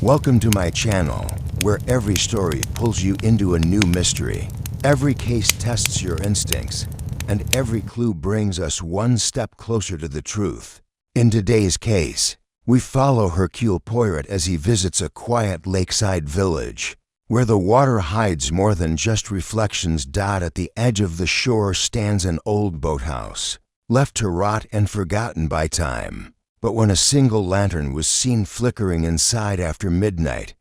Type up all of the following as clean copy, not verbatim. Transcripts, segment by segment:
Welcome to my channel, where every story pulls you into a new mystery. Every case tests your instincts, and every clue brings us one step closer to the truth. In today's case, we follow Hercule Poirot as he visits a quiet lakeside village, where the water hides more than just reflections. At the edge of the shore stands an old boathouse, left to rot and forgotten by time. But when a single lantern was seen flickering inside after midnight,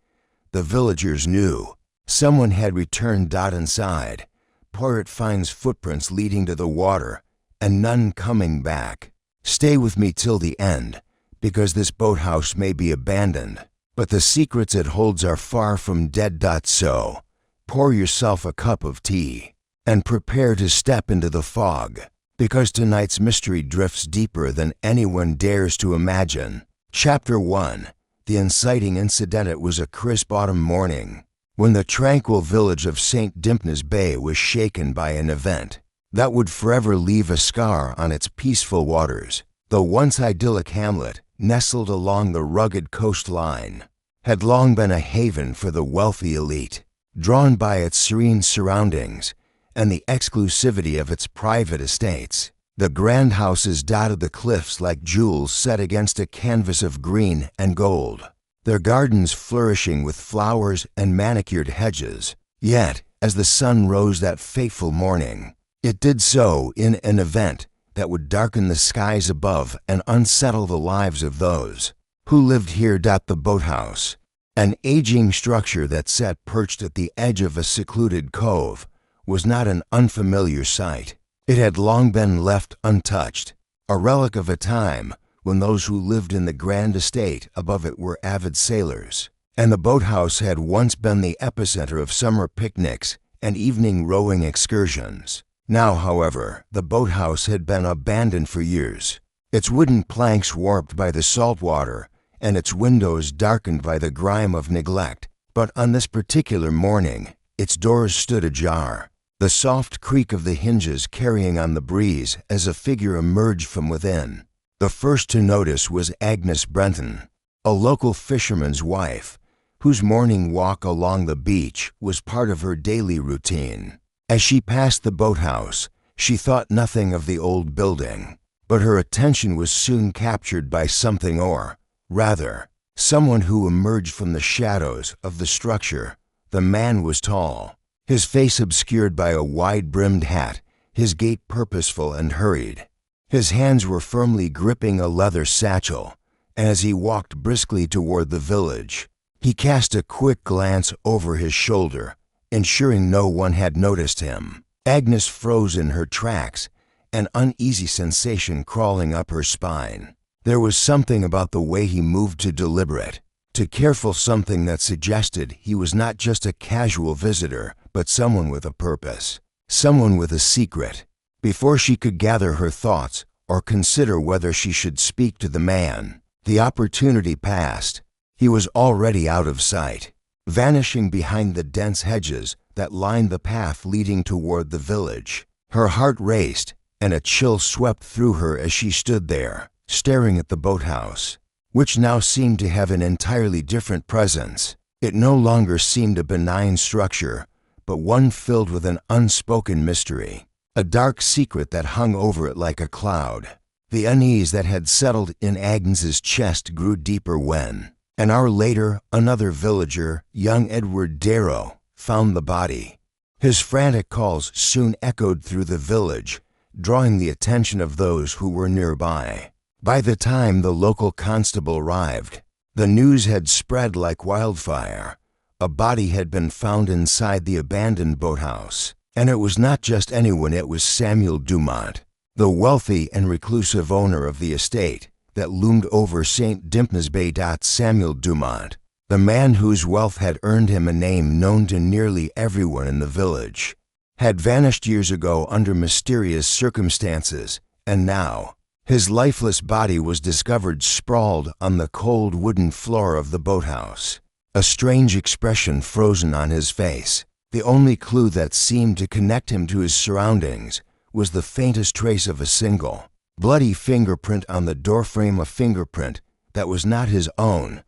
the villagers knew someone had returned. Inside, Poirot finds footprints leading to the water and none coming back. Stay with me till the end, because this boathouse may be abandoned, but the secrets it holds are far from dead. So, pour yourself a cup of tea and prepare to step into the fog, because tonight's mystery drifts deeper than anyone dares to imagine. Chapter 1. The inciting incident. It was a crisp autumn morning, when the tranquil village of St. Dimpnes Bay was shaken by an event that would forever leave a scar on its peaceful waters. The once idyllic hamlet, nestled along the rugged coastline, had long been a haven for the wealthy elite, drawn by its serene surroundings and the exclusivity of its private estates. The grand houses dotted the cliffs like jewels set against a canvas of green and gold, their gardens flourishing with flowers and manicured hedges. Yet, as the sun rose that fateful morning, it did so in an event that would darken the skies above and unsettle the lives of those who lived here. The boathouse, an aging structure that sat perched at the edge of a secluded cove, was not an unfamiliar sight. It had long been left untouched, a relic of a time when those who lived in the grand estate above it were avid sailors, and the boathouse had once been the epicenter of summer picnics and evening rowing excursions. Now, however, the boathouse had been abandoned for years, its wooden planks warped by the salt water and its windows darkened by the grime of neglect. But on this particular morning, its doors stood ajar, the soft creak of the hinges carrying on the breeze as a figure emerged from within. The first to notice was Agnes Brenton, a local fisherman's wife, whose morning walk along the beach was part of her daily routine. As she passed the boathouse, she thought nothing of the old building, but her attention was soon captured by something, or rather, someone who emerged from the shadows of the structure. The man was tall, his face obscured by a wide-brimmed hat, his gait purposeful and hurried. His hands were firmly gripping a leather satchel, and as he walked briskly toward the village, he cast a quick glance over his shoulder, ensuring no one had noticed him. Agnes froze in her tracks, an uneasy sensation crawling up her spine. There was something about the way he moved, too deliberate, too careful, something that suggested he was not just a casual visitor, but someone with a purpose, someone with a secret. Before she could gather her thoughts or consider whether she should speak to the man, the opportunity passed. He was already out of sight, vanishing behind the dense hedges that lined the path leading toward the village. Her heart raced, and a chill swept through her as she stood there, staring at the boathouse, which now seemed to have an entirely different presence. It no longer seemed a benign structure, but one filled with an unspoken mystery, a dark secret that hung over it like a cloud. The unease that had settled in Agnes's chest grew deeper when, an hour later, another villager, young Edward Darrow, found the body. His frantic calls soon echoed through the village, drawing the attention of those who were nearby. By the time the local constable arrived, the news had spread like wildfire. A body had been found inside the abandoned boathouse, and it was not just anyone. It was Samuel Dumont, the wealthy and reclusive owner of the estate that loomed over St. Dimpnes Bay. Samuel Dumont, the man whose wealth had earned him a name known to nearly everyone in the village, had vanished years ago under mysterious circumstances, and now his lifeless body was discovered sprawled on the cold wooden floor of the boathouse, a strange expression frozen on his face. The only clue that seemed to connect him to his surroundings was the faintest trace of a single, bloody fingerprint on the doorframe, a fingerprint that was not his own.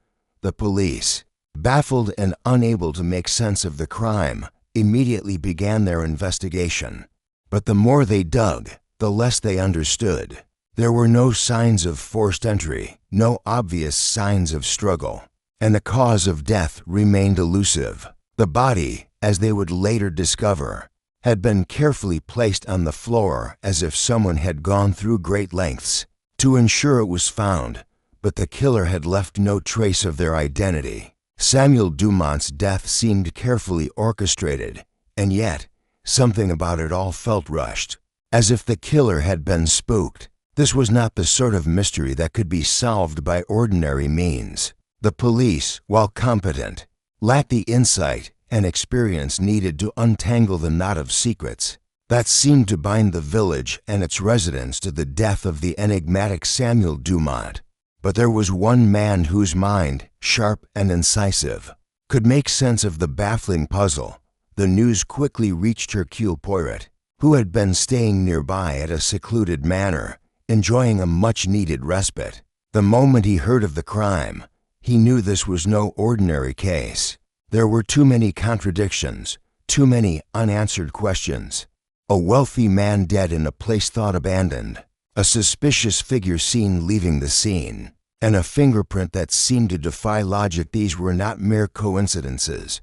The police, Baffled and unable to make sense of the crime, immediately began their investigation. But the more they dug, the less they understood. There were no signs of forced entry, no obvious signs of struggle, and the cause of death remained elusive. The body, as they would later discover, had been carefully placed on the floor as if someone had gone through great lengths to ensure it was found, but the killer had left no trace of their identity. Samuel Dumont's death seemed carefully orchestrated, and yet something about it all felt rushed, as if the killer had been spooked. This was not the sort of mystery that could be solved by ordinary means. The police, while competent, lacked the insight and experience needed to untangle the knot of secrets that seemed to bind the village and its residents to the death of the enigmatic Samuel Dumont. But there was one man whose mind, sharp and incisive, could make sense of the baffling puzzle. The news quickly reached Hercule Poirot, who had been staying nearby at a secluded manor, enjoying a much-needed respite. The moment he heard of the crime, he knew this was no ordinary case. There were too many contradictions, too many unanswered questions. A wealthy man dead in a place thought abandoned, a suspicious figure seen leaving the scene, and a fingerprint that seemed to defy logic. These were not mere coincidences.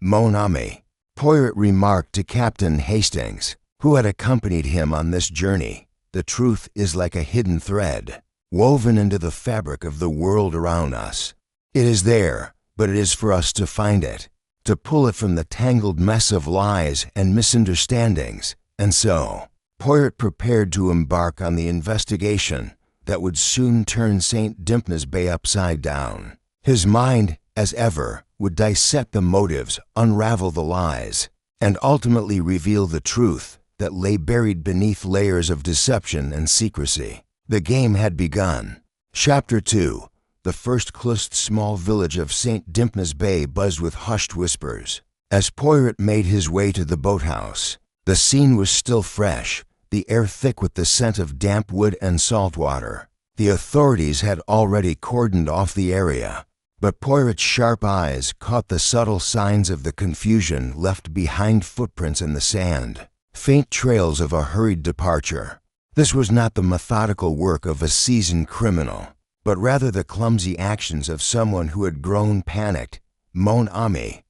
Mon ami, Poirot remarked to Captain Hastings, who had accompanied him on this journey, the truth is like a hidden thread, woven into the fabric of the world around us. It is there, but it is for us to find it, to pull it from the tangled mess of lies and misunderstandings. And so, Poirot prepared to embark on the investigation that would soon turn St. Dimphna's Bay upside down. His mind, as ever, would dissect the motives, unravel the lies, and ultimately reveal the truth that lay buried beneath layers of deception and secrecy. The game had begun. Chapter 2. The first closed small village of St. Dimphna's Bay buzzed with hushed whispers. As Poirot made his way to the boathouse, the scene was still fresh, the air thick with the scent of damp wood and salt water. The authorities had already cordoned off the area, but Poirot's sharp eyes caught the subtle signs of the confusion left behind: footprints in the sand, faint trails of a hurried departure. This was not the methodical work of a seasoned criminal, but rather the clumsy actions of someone who had grown panicked. Mon ami,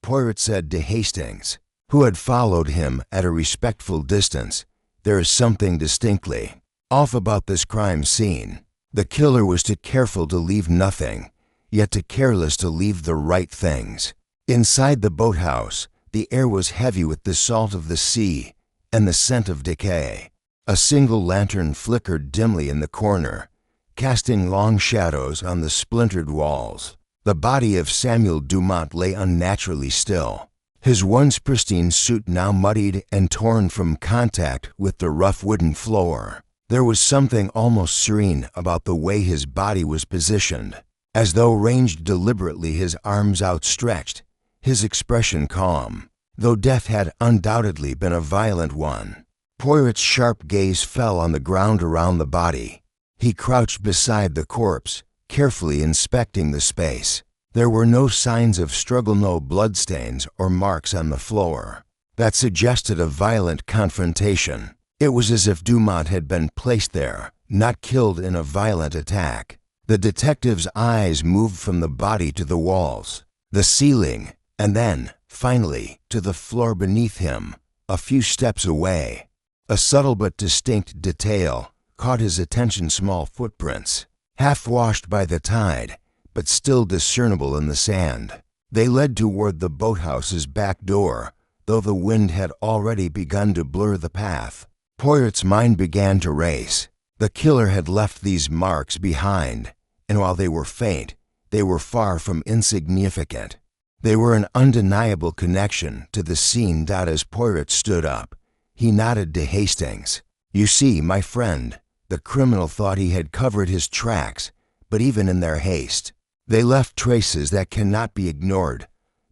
Poirot said to Hastings, who had followed him at a respectful distance, there is something distinctly off about this crime scene. The killer was too careful to leave nothing, yet too careless to leave the right things. Inside the boathouse, the air was heavy with the salt of the sea and the scent of decay. A single lantern flickered dimly in the corner, casting long shadows on the splintered walls. The body of Samuel Dumont lay unnaturally still, his once pristine suit now muddied and torn from contact with the rough wooden floor. There was something almost serene about the way his body was positioned, as though ranged deliberately, his arms outstretched, his expression calm. Though death had undoubtedly been a violent one, Poirot's sharp gaze fell on the ground around the body. He crouched beside the corpse, carefully inspecting the space. There were no signs of struggle, no bloodstains or marks on the floor that suggested a violent confrontation. It was as if Dumont had been placed there, not killed in a violent attack. The detective's eyes moved from the body to the walls, the ceiling, and then, finally, to the floor beneath him, a few steps away. A subtle but distinct detail caught his attention: small footprints, half washed by the tide, but still discernible in the sand. They led toward the boathouse's back door, though the wind had already begun to blur the path. Poirot's mind began to race. The killer had left these marks behind, and while they were faint, they were far from insignificant. They were an undeniable connection to the scene. As Poirot stood up, he nodded to Hastings. You see, my friend, the criminal thought he had covered his tracks, but even in their haste, they left traces that cannot be ignored.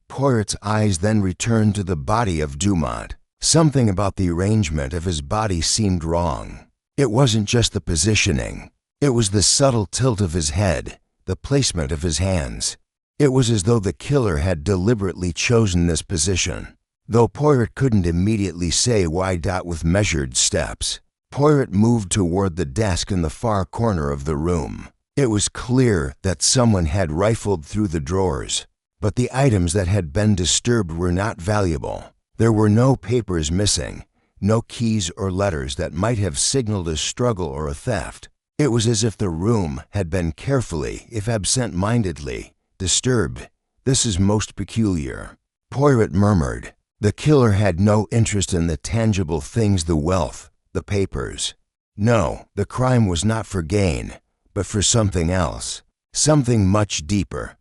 Poirot's eyes then returned to the body of Dumont. Something about the arrangement of his body seemed wrong. It wasn't just the positioning. It was the subtle tilt of his head, the placement of his hands. It was as though the killer had deliberately chosen this position. Though Poirot couldn't immediately say why. With measured steps, Poirot moved toward the desk in the far corner of the room. It was clear that someone had rifled through the drawers, but the items that had been disturbed were not valuable. There were no papers missing, no keys or letters that might have signaled a struggle or a theft. It was as if the room had been carefully, if absent-mindedly, disturbed. "This is most peculiar," Poirot murmured. The killer had no interest in the tangible things, the wealth, the papers. No, the crime was not for gain, but for something else, something much deeper.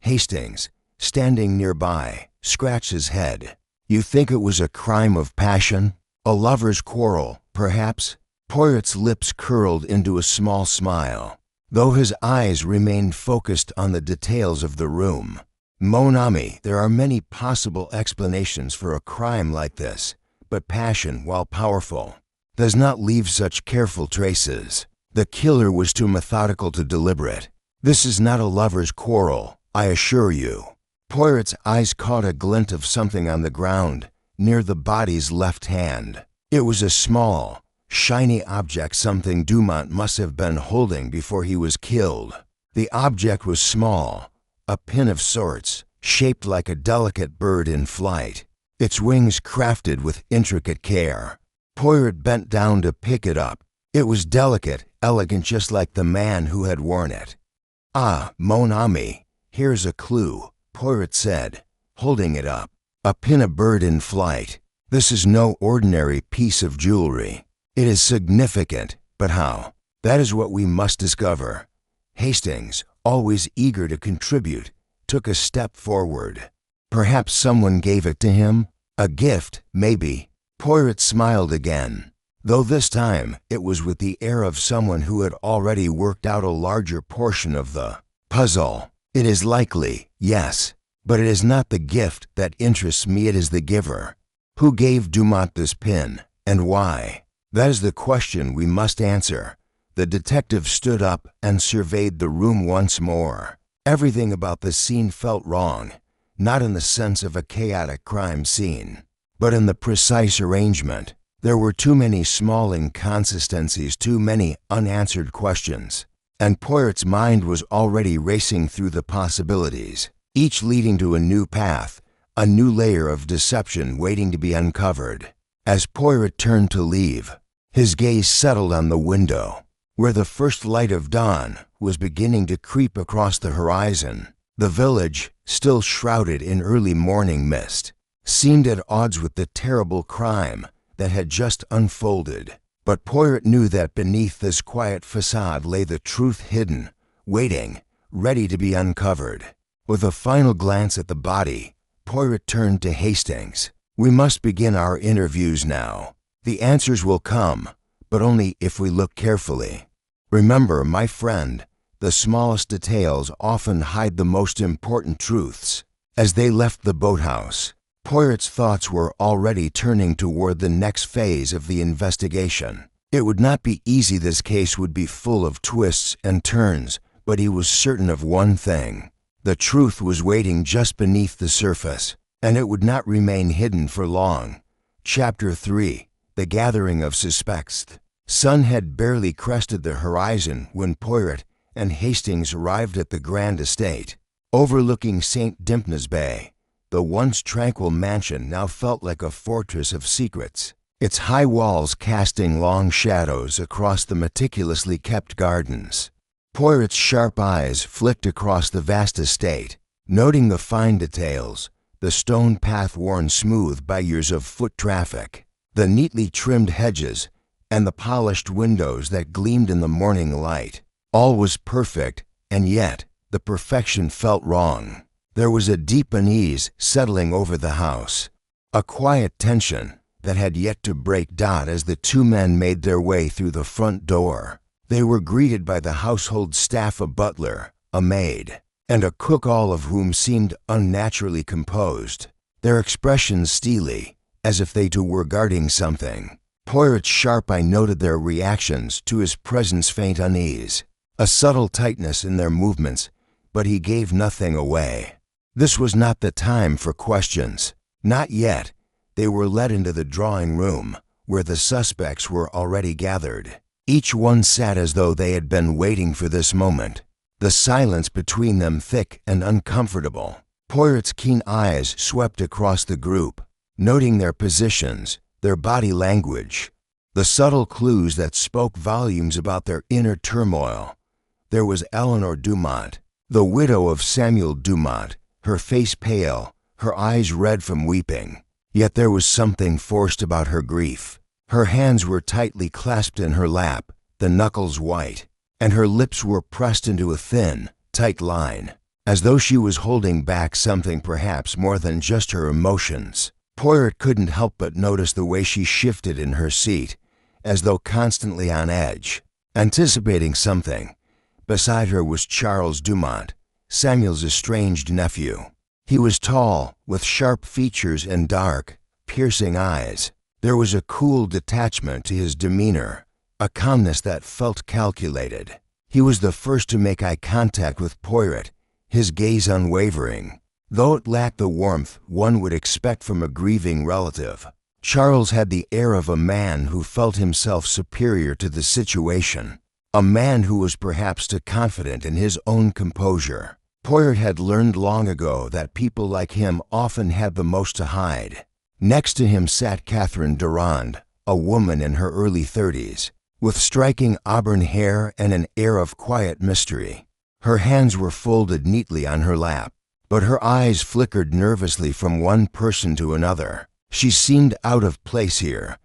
Hastings, standing nearby, scratched his head. "You think it was a crime of passion? A lover's quarrel, perhaps?" Poirot's lips curled into a small smile, though his eyes remained focused on the details of the room. "Mon ami, there are many possible explanations for a crime like this, but passion, while powerful, does not leave such careful traces. The killer was too methodical to deliberate. This is not a lover's quarrel, I assure you." Poirot's eyes caught a glint of something on the ground, near the body's left hand. It was a small, shiny object, something Dumont must have been holding before he was killed. The object was small, a pin of sorts, shaped like a delicate bird in flight, its wings crafted with intricate care. Poirot bent down to pick it up. It was delicate, elegant, just like the man who had worn it. "Ah, mon ami, here's a clue," Poirot said, holding it up. "A pin, a bird in flight. This is no ordinary piece of jewelry. It is significant, but how? That is what we must discover." Hastings, always eager to contribute, took a step forward. "Perhaps someone gave it to him? A gift, maybe." Poirot smiled again, though this time it was with the air of someone who had already worked out a larger portion of the puzzle. "It is likely, yes, but it is not the gift that interests me, it is the giver. Who gave Dumont this pin, and why? That is the question we must answer." The detective stood up and surveyed the room once more. Everything about the scene felt wrong, not in the sense of a chaotic crime scene, but in the precise arrangement. There were too many small inconsistencies, too many unanswered questions, and Poirot's mind was already racing through the possibilities, each leading to a new path, a new layer of deception waiting to be uncovered. As Poirot turned to leave, his gaze settled on the window, where the first light of dawn was beginning to creep across the horizon. The village, still shrouded in early morning mist, seemed at odds with the terrible crime that had just unfolded. But Poirot knew that beneath this quiet facade lay the truth hidden, waiting, ready to be uncovered. With a final glance at the body, Poirot turned to Hastings. "We must begin our interviews now. The answers will come, but only if we look carefully. Remember, my friend, the smallest details often hide the most important truths." As they left the boathouse, Poirot's thoughts were already turning toward the next phase of the investigation. It would not be easy. This case would be full of twists and turns, but he was certain of one thing. The truth was waiting just beneath the surface, and it would not remain hidden for long. Chapter 3: The Gathering of Suspects. Sun had barely crested the horizon when Poirot and Hastings arrived at the grand estate. Overlooking St. Dympna's Bay, the once tranquil mansion now felt like a fortress of secrets, its high walls casting long shadows across the meticulously kept gardens. Poirot's sharp eyes flicked across the vast estate, noting the fine details, the stone path worn smooth by years of foot traffic, the neatly trimmed hedges, and the polished windows that gleamed in the morning light. All was perfect, and yet the perfection felt wrong. There was a deep unease settling over the house, a quiet tension that had yet to break. As the two men made their way through the front door, they were greeted by the household staff, a butler, a maid, and a cook, all of whom seemed unnaturally composed, their expressions steely, as if they too were guarding something. Poirot's sharp eye noted their reactions to his presence: faint unease, a subtle tightness in their movements, but he gave nothing away. This was not the time for questions. Not yet. They were led into the drawing room, where the suspects were already gathered. Each one sat as though they had been waiting for this moment, the silence between them thick and uncomfortable. Poirot's keen eyes swept across the group, noting their positions, their body language, the subtle clues that spoke volumes about their inner turmoil. There was Eleanor Dumont, the widow of Samuel Dumont, her face pale, her eyes red from weeping. Yet there was something forced about her grief. Her hands were tightly clasped in her lap, the knuckles white, and her lips were pressed into a thin, tight line, as though she was holding back something perhaps more than just her emotions. Poirot couldn't help but notice the way she shifted in her seat, as though constantly on edge, anticipating something. Beside her was Charles Dumont, Samuel's estranged nephew. He was tall, with sharp features and dark, piercing eyes. There was a cool detachment to his demeanor, a calmness that felt calculated. He was the first to make eye contact with Poirot, his gaze unwavering, though it lacked the warmth one would expect from a grieving relative. Charles had the air of a man who felt himself superior to the situation, a man who was perhaps too confident in his own composure. Poirot had learned long ago that people like him often had the most to hide. Next to him sat Catherine Durand, a woman in her early 30s, with striking auburn hair and an air of quiet mystery. Her hands were folded neatly on her lap, but her eyes flickered nervously from one person to another. She seemed out of place here,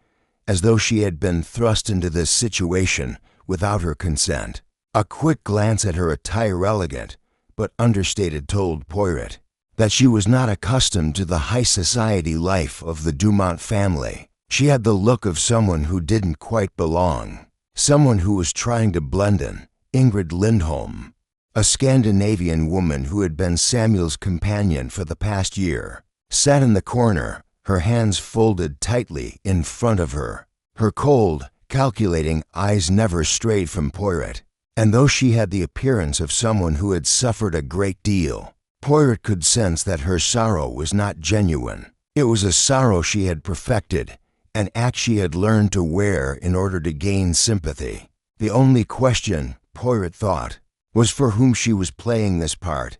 as though she had been thrust into this situation without her consent. A quick glance at her attire, elegant but understated, told Poirot that she was not accustomed to the high society life of the Dumont family. She had the look of someone who didn't quite belong, someone who was trying to blend in. Ingrid Lindholm, a Scandinavian woman who had been Samuel's companion for the past year, sat in the corner, her hands folded tightly in front of her. Her cold, calculating eyes never strayed from Poirot, and though she had the appearance of someone who had suffered a great deal, Poirot could sense that her sorrow was not genuine. It was a sorrow she had perfected, an act she had learned to wear in order to gain sympathy. The only question, Poirot thought, was for whom she was playing this part.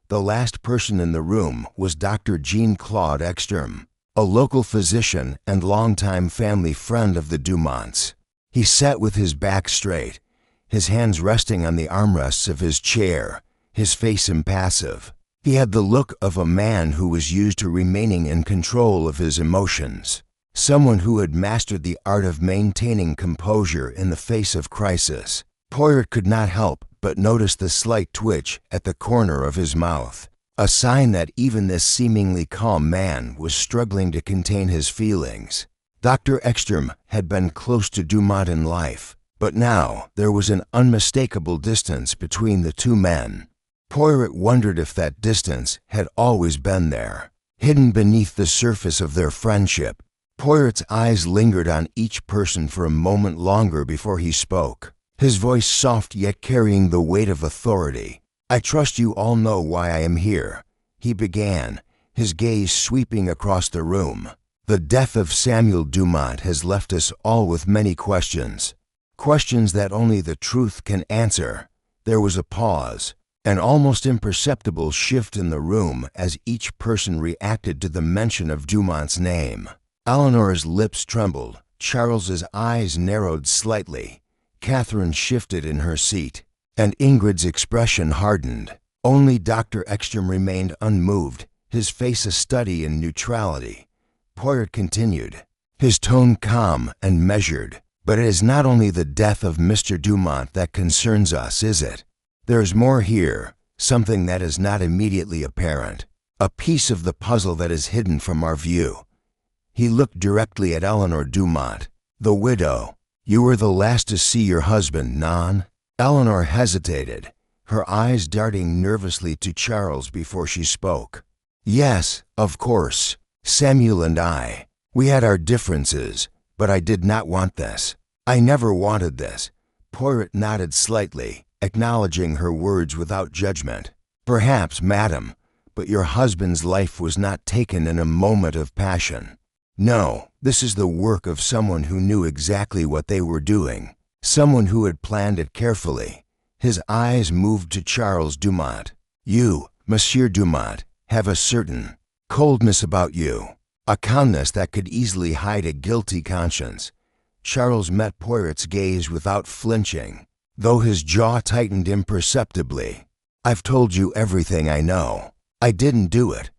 The last person in the room was Dr. Jean-Claude Ekstrom, a local physician and longtime family friend of the Dumonts. He sat with his back straight, his hands resting on the armrests of his chair, his face impassive. He had the look of a man who was used to remaining in control of his emotions, someone who had mastered the art of maintaining composure in the face of crisis. Poirot could not help but notice the slight twitch at the corner of his mouth, a sign that even this seemingly calm man was struggling to contain his feelings. Dr. Ekstrom had been close to Dumont in life, but now there was an unmistakable distance between the two men. Poirot wondered if that distance had always been there, hidden beneath the surface of their friendship. Poirot's eyes lingered on each person for a moment longer before he spoke, his voice soft yet carrying the weight of authority. "I trust you all know why I am here," he began, his gaze sweeping across the room. "The death of Samuel Dumont has left us all with many questions, questions that only the truth can answer." There was a pause, an almost imperceptible shift in the room as each person reacted to the mention of Dumont's name. Eleanor's lips trembled, Charles's eyes narrowed slightly, Catherine shifted in her seat, and Ingrid's expression hardened. Only Dr. Ekstrom remained unmoved, his face a study in neutrality. Poirot continued, his tone calm and measured. "But it is not only the death of Mr. Dumont that concerns us, is it? There is more here, something that is not immediately apparent, a piece of the puzzle that is hidden from our view." He looked directly at Eleanor Dumont, the widow. "You were the last to see your husband, non?" Eleanor hesitated, her eyes darting nervously to Charles before she spoke. "Yes, of course. Samuel and I. We had our differences, but I did not want this. I never wanted this." Poirot nodded slightly, acknowledging her words without judgment. Perhaps, madam, but your husband's life was not taken in a moment of passion. No, this is the work of someone who knew exactly what they were doing, someone who had planned it carefully. His eyes moved to Charles Dumont. You, Monsieur Dumont, have a certain coldness about you, a calmness that could easily hide a guilty conscience. Charles met Poirot's gaze without flinching, though his jaw tightened imperceptibly. I've told you everything I know. I didn't do it.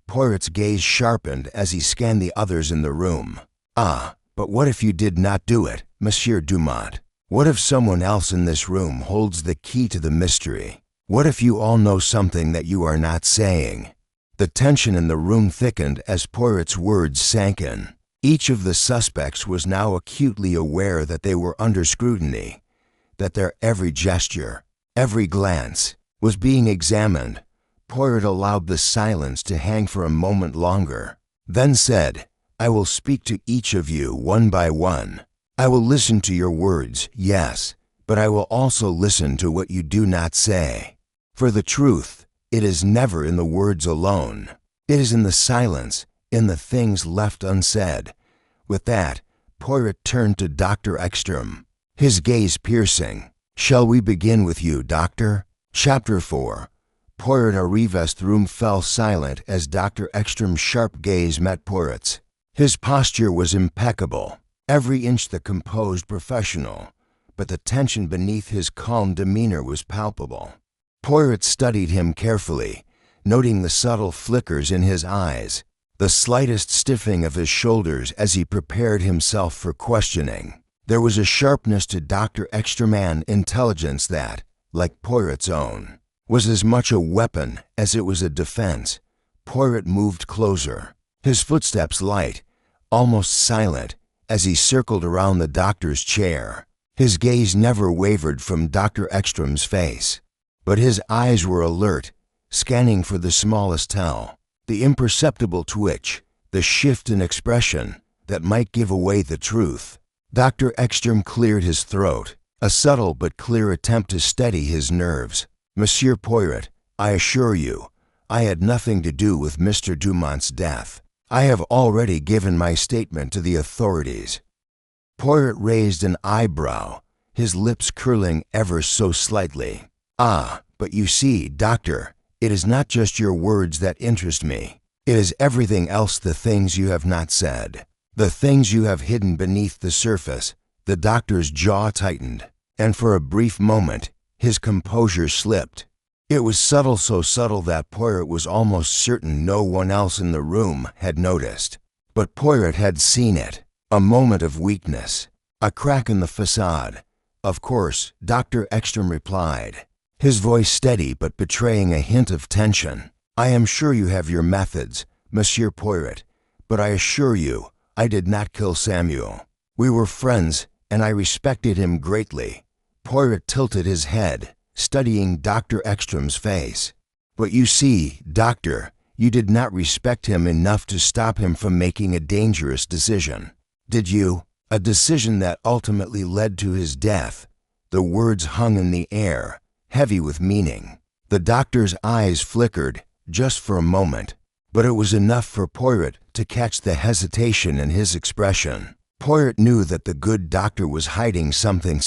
Poirot's gaze sharpened as he scanned the others in the room. Ah, but what if you did not do it, Monsieur Dumont? What if someone else in this room holds the key to the mystery? What if you all know something that you are not saying? The tension in the room thickened as Poirot's words sank in. Each of the suspects was now acutely aware that they were under scrutiny, that their every gesture, every glance, was being examined. Poirot allowed the silence to hang for a moment longer, then said, I will speak to each of you one by one. I will listen to your words, yes, but I will also listen to what you do not say. For the truth, it is never in the words alone. It is in the silence, in the things left unsaid. With that, Poirot turned to Dr. Ekstrom, his gaze piercing. Shall we begin with you, Doctor? Chapter 4. Poirot Arrivas' room fell silent as Dr. Ekstrom's sharp gaze met Poirot's. His posture was impeccable, every inch the composed professional, but the tension beneath his calm demeanor was palpable. Poirot studied him carefully, noting the subtle flickers in his eyes, the slightest stiffening of his shoulders as he prepared himself for questioning. There was a sharpness to Dr. Ekstrom's intelligence that, like Poirot's own, was as much a weapon as it was a defense. Poirot moved closer, his footsteps light, almost silent, as he circled around the doctor's chair. His gaze never wavered from Dr. Ekstrom's face, but his eyes were alert, scanning for the smallest tell, the imperceptible twitch, the shift in expression that might give away the truth. Dr. Ekstrom cleared his throat, a subtle but clear attempt to steady his nerves. Monsieur Poirot, I assure you, I had nothing to do with Mr. Dumont's death. I have already given my statement to the authorities. Poirot raised an eyebrow, his lips curling ever so slightly. Ah, but you see, Doctor, it is not just your words that interest me. It is everything else, the things you have not said, the things you have hidden beneath the surface. The doctor's jaw tightened, and for a brief moment, his composure slipped. It was subtle, so subtle that Poirot was almost certain no one else in the room had noticed. But Poirot had seen it, a moment of weakness, a crack in the facade. Of course, Dr. Ekstrom replied, his voice steady but betraying a hint of tension. I am sure you have your methods, Monsieur Poirot, but I assure you, I did not kill Samuel. We were friends, and I respected him greatly. Poirot tilted his head, studying Dr. Ekstrom's face. But you see, Doctor, you did not respect him enough to stop him from making a dangerous decision. Did you? A decision that ultimately led to his death. The words hung in the air, heavy with meaning. The doctor's eyes flickered, just for a moment, but it was enough for Poirot to catch the hesitation in his expression. Poirot knew that the good doctor was hiding something,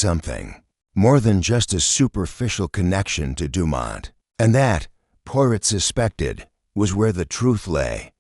more than just a superficial connection to Dumont. And that, Poirot suspected, was where the truth lay.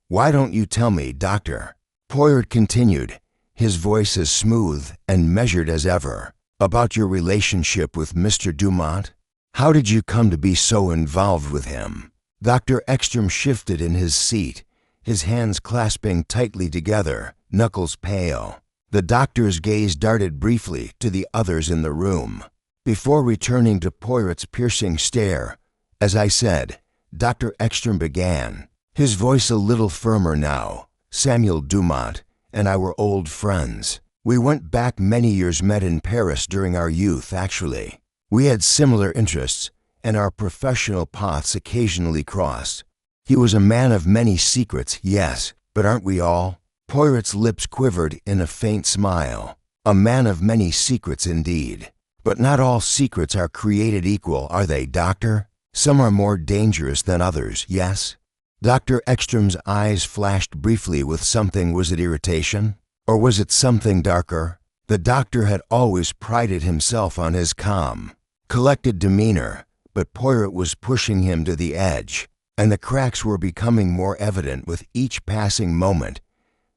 Why don't you tell me, Doctor? Poirot continued, his voice as smooth and measured as ever, about your relationship with Mr. Dumont. How did you come to be so involved with him? Dr. Ekstrom shifted in his seat, his hands clasping tightly together, knuckles pale. The doctor's gaze darted briefly to the others in the room, before returning to Poirot's piercing stare. As I said, Dr. Ekstrom began, his voice a little firmer now. Samuel Dumont and I were old friends. We went back many years, met in Paris during our youth, actually. We had similar interests, and our professional paths occasionally crossed. He was a man of many secrets, yes, but aren't we all? Poirot's lips quivered in a faint smile. A man of many secrets indeed. But not all secrets are created equal, are they, Doctor? Some are more dangerous than others, yes? Dr. Ekstrom's eyes flashed briefly with something. Was it irritation? Or was it something darker? The doctor had always prided himself on his calm, collected demeanor, but Poirot was pushing him to the edge, and the cracks were becoming more evident with each passing moment.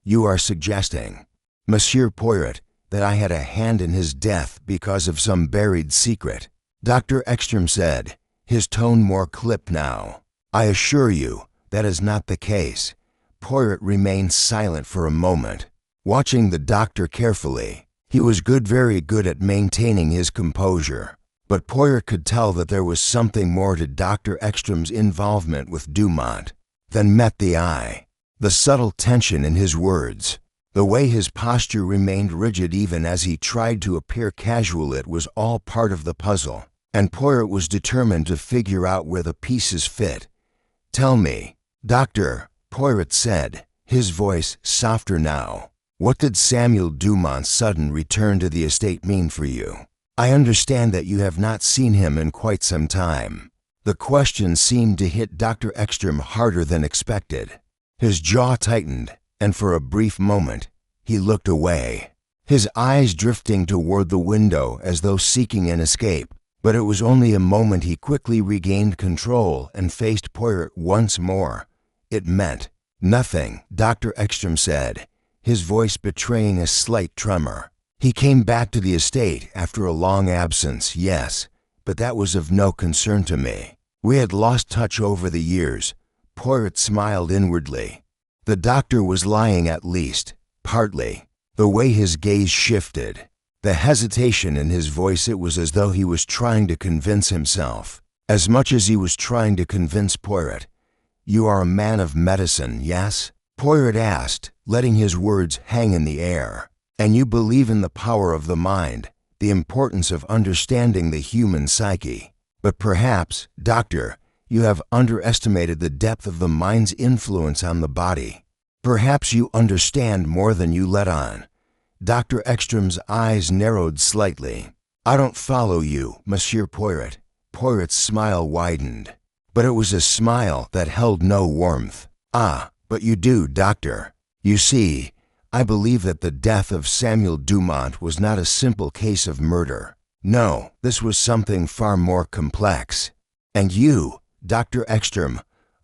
You are suggesting, Monsieur Poirot, that I had a hand in his death because of some buried secret, Dr. Ekstrom said, his tone more clipped now. I assure you, that is not the case. Poirot remained silent for a moment, watching the doctor carefully. He was very good at maintaining his composure, but Poirot could tell that there was something more to Dr. Ekstrom's involvement with Dumont than met the eye. The subtle tension in his words, the way his posture remained rigid even as he tried to appear casual, it was all part of the puzzle, and Poirot was determined to figure out where the pieces fit. Tell me, Doctor, Poirot said, his voice softer now. What did Samuel Dumont's sudden return to the estate mean for you? I understand that you have not seen him in quite some time. The question seemed to hit Dr. Ekstrom harder than expected. His jaw tightened, and for a brief moment, he looked away, his eyes drifting toward the window as though seeking an escape. But it was only a moment. He quickly regained control and faced Poirot once more. It meant nothing, Dr. Ekstrom said, his voice betraying a slight tremor. He came back to the estate after a long absence, yes, but that was of no concern to me. We had lost touch over the years. Poirot smiled inwardly. The doctor was lying, at least, partly. The way his gaze shifted, the hesitation in his voice, it was as though he was trying to convince himself, as much as he was trying to convince Poirot. You are a man of medicine, yes? Poirot asked, letting his words hang in the air. And you believe in the power of the mind, the importance of understanding the human psyche. But perhaps, Doctor, you have underestimated the depth of the mind's influence on the body. Perhaps you understand more than you let on. Dr. Ekstrom's eyes narrowed slightly. I don't follow you, Monsieur Poirot. Poirot's smile widened, but it was a smile that held no warmth. Ah, but you do, Doctor. You see, I believe that the death of Samuel Dumont was not a simple case of murder. No, this was something far more complex. And you, Dr. Ekstrom,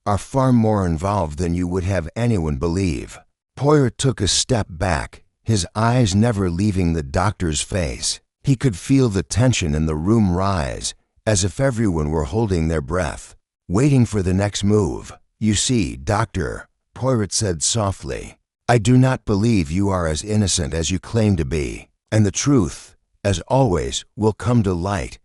are far more involved than you would have anyone believe. Poirot took a step back, his eyes never leaving the doctor's face. He could feel the tension in the room rise, as if everyone were holding their breath, waiting for the next move. You see, Doctor, Poirot said softly, I do not believe you are as innocent as you claim to be, and the truth, as always, will come to light.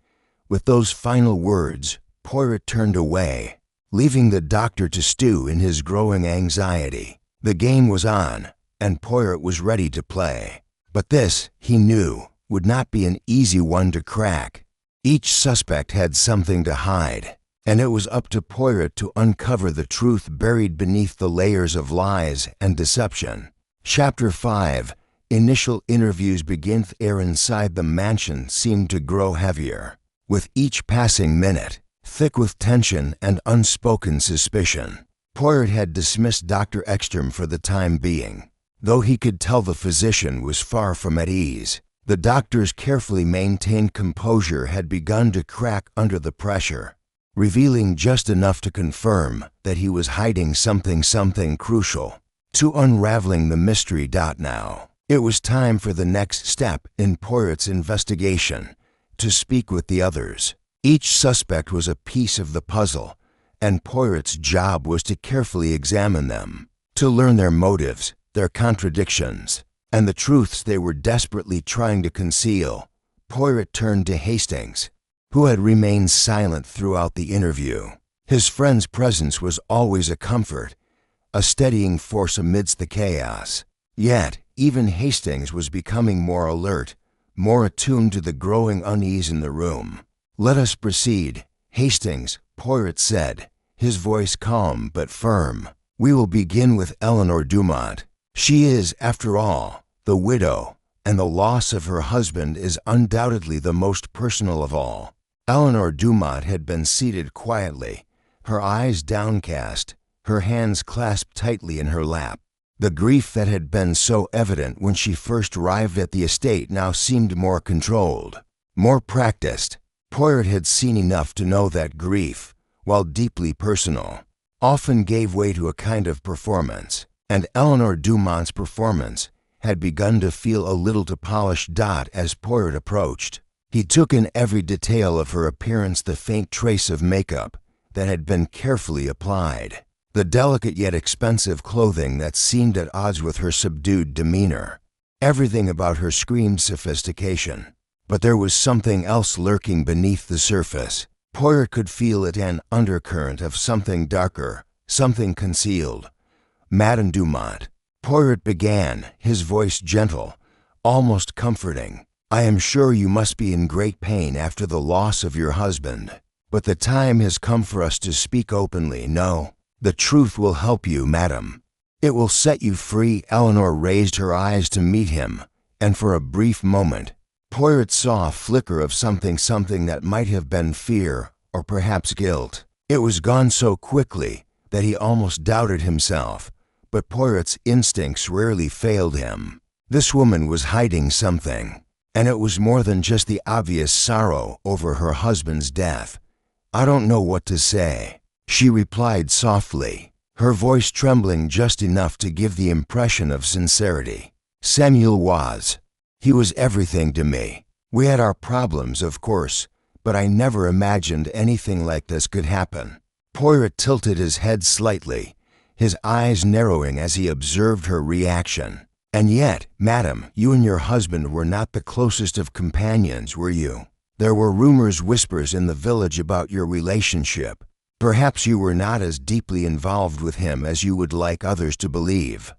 With those final words, Poirot turned away, leaving the doctor to stew in his growing anxiety. The game was on, and Poirot was ready to play. But this, he knew, would not be an easy one to crack. Each suspect had something to hide, and it was up to Poirot to uncover the truth buried beneath the layers of lies and deception. Chapter 5. Initial interviews begin. The air inside the mansion seemed to grow heavier, with each passing minute, thick with tension and unspoken suspicion. Poirot had dismissed Dr. Ekstrom for the time being, though he could tell the physician was far from at ease. The doctor's carefully maintained composure had begun to crack under the pressure, revealing just enough to confirm that he was hiding something crucial. To unraveling the mystery. Now, it was time for the next step in Poirot's investigation, to speak with the others. Each suspect was a piece of the puzzle, and Poirot's job was to carefully examine them, to learn their motives, their contradictions, and the truths they were desperately trying to conceal. Poirot turned to Hastings, who had remained silent throughout the interview. His friend's presence was always a comfort, a steadying force amidst the chaos. Yet, even Hastings was becoming more alert, more attuned to the growing unease in the room. Let us proceed, Hastings, Poirot said, his voice calm but firm. We will begin with Eleanor Dumont. She is, after all, the widow, and the loss of her husband is undoubtedly the most personal of all. Eleanor Dumont had been seated quietly, her eyes downcast, her hands clasped tightly in her lap. The grief that had been so evident when she first arrived at the estate now seemed more controlled, more practiced. Poirot had seen enough to know that grief, while deeply personal, often gave way to a kind of performance, and Eleanor Dumont's performance had begun to feel a little too polished as Poirot approached. He took in every detail of her appearance, the faint trace of makeup that had been carefully applied, the delicate yet expensive clothing that seemed at odds with her subdued demeanor. Everything about her screamed sophistication. But there was something else lurking beneath the surface. Poirot could feel it, an undercurrent of something darker, something concealed. Madame Dumont, Poirot began, his voice gentle, almost comforting. I am sure you must be in great pain after the loss of your husband. But the time has come for us to speak openly. No, the truth will help you, madam. It will set you free. Eleanor raised her eyes to meet him, and for a brief moment, Poirot saw a flicker of something that might have been fear or perhaps guilt. It was gone so quickly that he almost doubted himself, but Poirot's instincts rarely failed him. This woman was hiding something, and it was more than just the obvious sorrow over her husband's death. I don't know what to say, she replied softly, her voice trembling just enough to give the impression of sincerity. Samuel was. He was everything to me. We had our problems, of course, but I never imagined anything like this could happen. Poirot tilted his head slightly, his eyes narrowing as he observed her reaction. And yet, madam, you and your husband were not the closest of companions, were you? There were rumors, whispers in the village about your relationship. Perhaps you were not as deeply involved with him as you would like others to believe.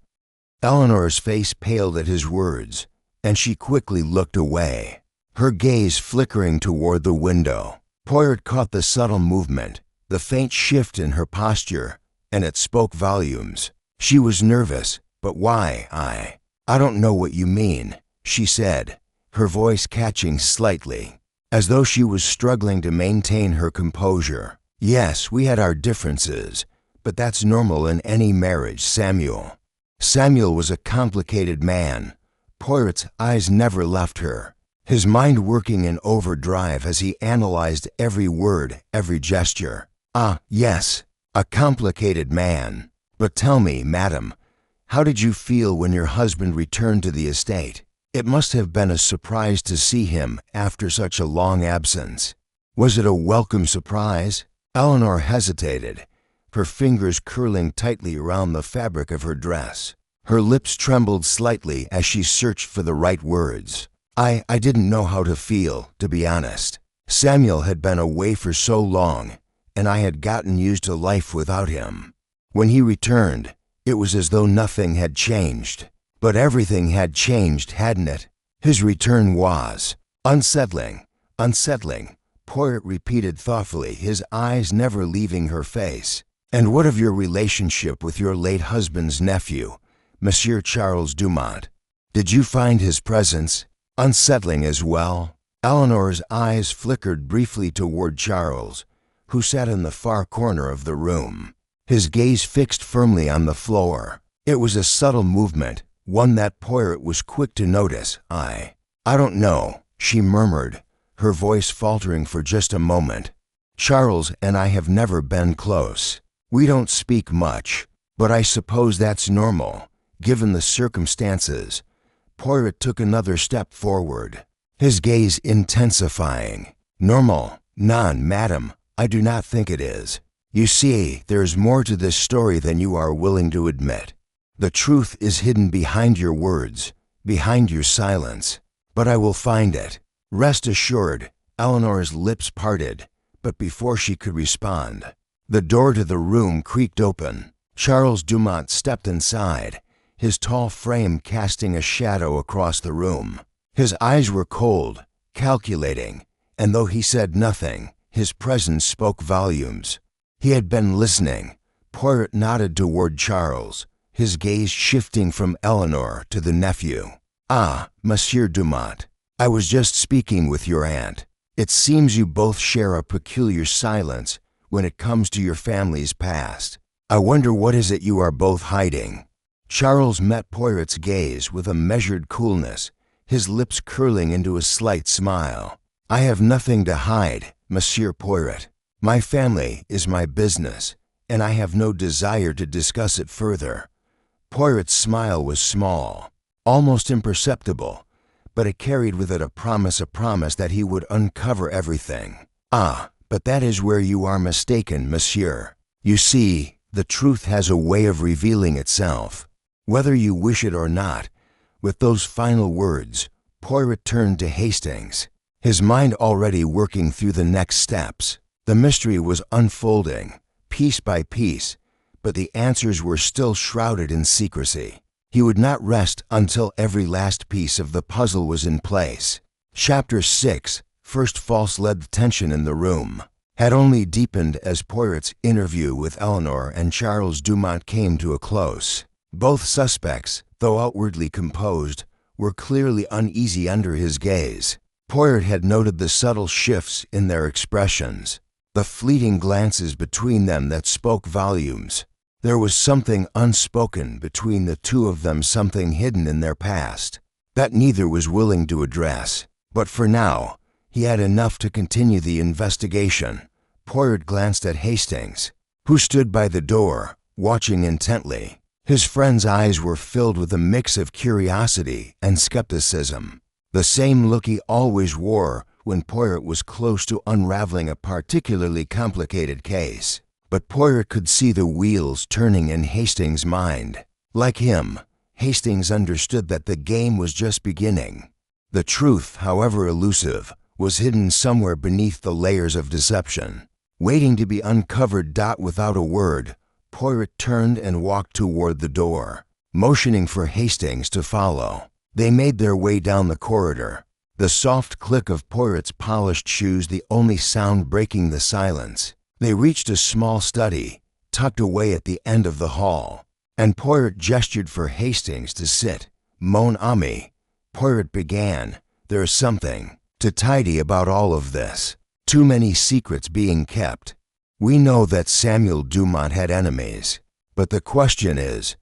Eleanor's face paled at his words, and she quickly looked away, her gaze flickering toward the window. Poirot caught the subtle movement, the faint shift in her posture, and it spoke volumes. She was nervous, but why? I don't know what you mean, she said, her voice catching slightly, as though she was struggling to maintain her composure. Yes, we had our differences, but that's normal in any marriage, Samuel. Samuel was a complicated man. Poirot's eyes never left her, his mind working in overdrive as he analyzed every word, every gesture. Ah, yes, a complicated man. But tell me, madam, how did you feel when your husband returned to the estate? It must have been a surprise to see him after such a long absence. Was it a welcome surprise? Eleanor hesitated, her fingers curling tightly around the fabric of her dress. Her lips trembled slightly as she searched for the right words. I didn't know how to feel, to be honest. Samuel had been away for so long, and I had gotten used to life without him. When he returned, it was as though nothing had changed. But everything had changed, hadn't it? His return was unsettling. Poirot repeated thoughtfully, his eyes never leaving her face. And what of your relationship with your late husband's nephew, Monsieur Charles Dumont? Did you find his presence unsettling as well? Eleanor's eyes flickered briefly toward Charles, who sat in the far corner of the room, his gaze fixed firmly on the floor. It was a subtle movement, one that Poirot was quick to notice. I don't know, she murmured, her voice faltering for just a moment. Charles and I have never been close. We don't speak much, but I suppose that's normal, given the circumstances. Poirot took another step forward, his gaze intensifying. Normal? None, madam. I do not think it is. You see, there's more to this story than you are willing to admit. The truth is hidden behind your words, behind your silence. But I will find it. Rest assured. Eleanor's lips parted, but before she could respond, the door to the room creaked open. Charles Dumont stepped inside, his tall frame casting a shadow across the room. His eyes were cold, calculating, and though he said nothing, his presence spoke volumes. He had been listening. Poirot nodded toward Charles, his gaze shifting from Eleanor to the nephew. Ah, Monsieur Dumont, I was just speaking with your aunt. It seems you both share a peculiar silence when it comes to your family's past. I wonder what is it you are both hiding." Charles met Poirot's gaze with a measured coolness, his lips curling into a slight smile. "I have nothing to hide, Monsieur Poirot. My family is my business, and I have no desire to discuss it further." Poirot's smile was small, almost imperceptible, but it carried with it a promise that he would uncover everything. "Ah, but that is where you are mistaken, monsieur. You see, the truth has a way of revealing itself, whether you wish it or not." With those final words, Poirot turned to Hastings, his mind already working through the next steps. The mystery was unfolding, piece by piece, but the answers were still shrouded in secrecy. He would not rest until every last piece of the puzzle was in place. Chapter 6, First False Lead. The tension in the room had only deepened as Poirot's interview with Eleanor and Charles Dumont came to a close. Both suspects, though outwardly composed, were clearly uneasy under his gaze. Poirot had noted the subtle shifts in their expressions, the fleeting glances between them that spoke volumes. There was something unspoken between the two of them, something hidden in their past, that neither was willing to address. But for now, he had enough to continue the investigation. Poirot glanced at Hastings, who stood by the door, watching intently. His friend's eyes were filled with a mix of curiosity and skepticism, the same look he always wore when Poirot was close to unraveling a particularly complicated case. But Poirot could see the wheels turning in Hastings' mind. Like him, Hastings understood that the game was just beginning. The truth, however elusive, was hidden somewhere beneath the layers of deception, waiting to be uncovered. Without a word, Poirot turned and walked toward the door, motioning for Hastings to follow. They made their way down the corridor, the soft click of Poirot's polished shoes the only sound breaking the silence. They reached a small study, tucked away at the end of the hall, and Poirot gestured for Hastings to sit. "Mon ami," Poirot began, "there is something to tidy about all of this. Too many secrets being kept. We know that Samuel Dumont had enemies, but the question is,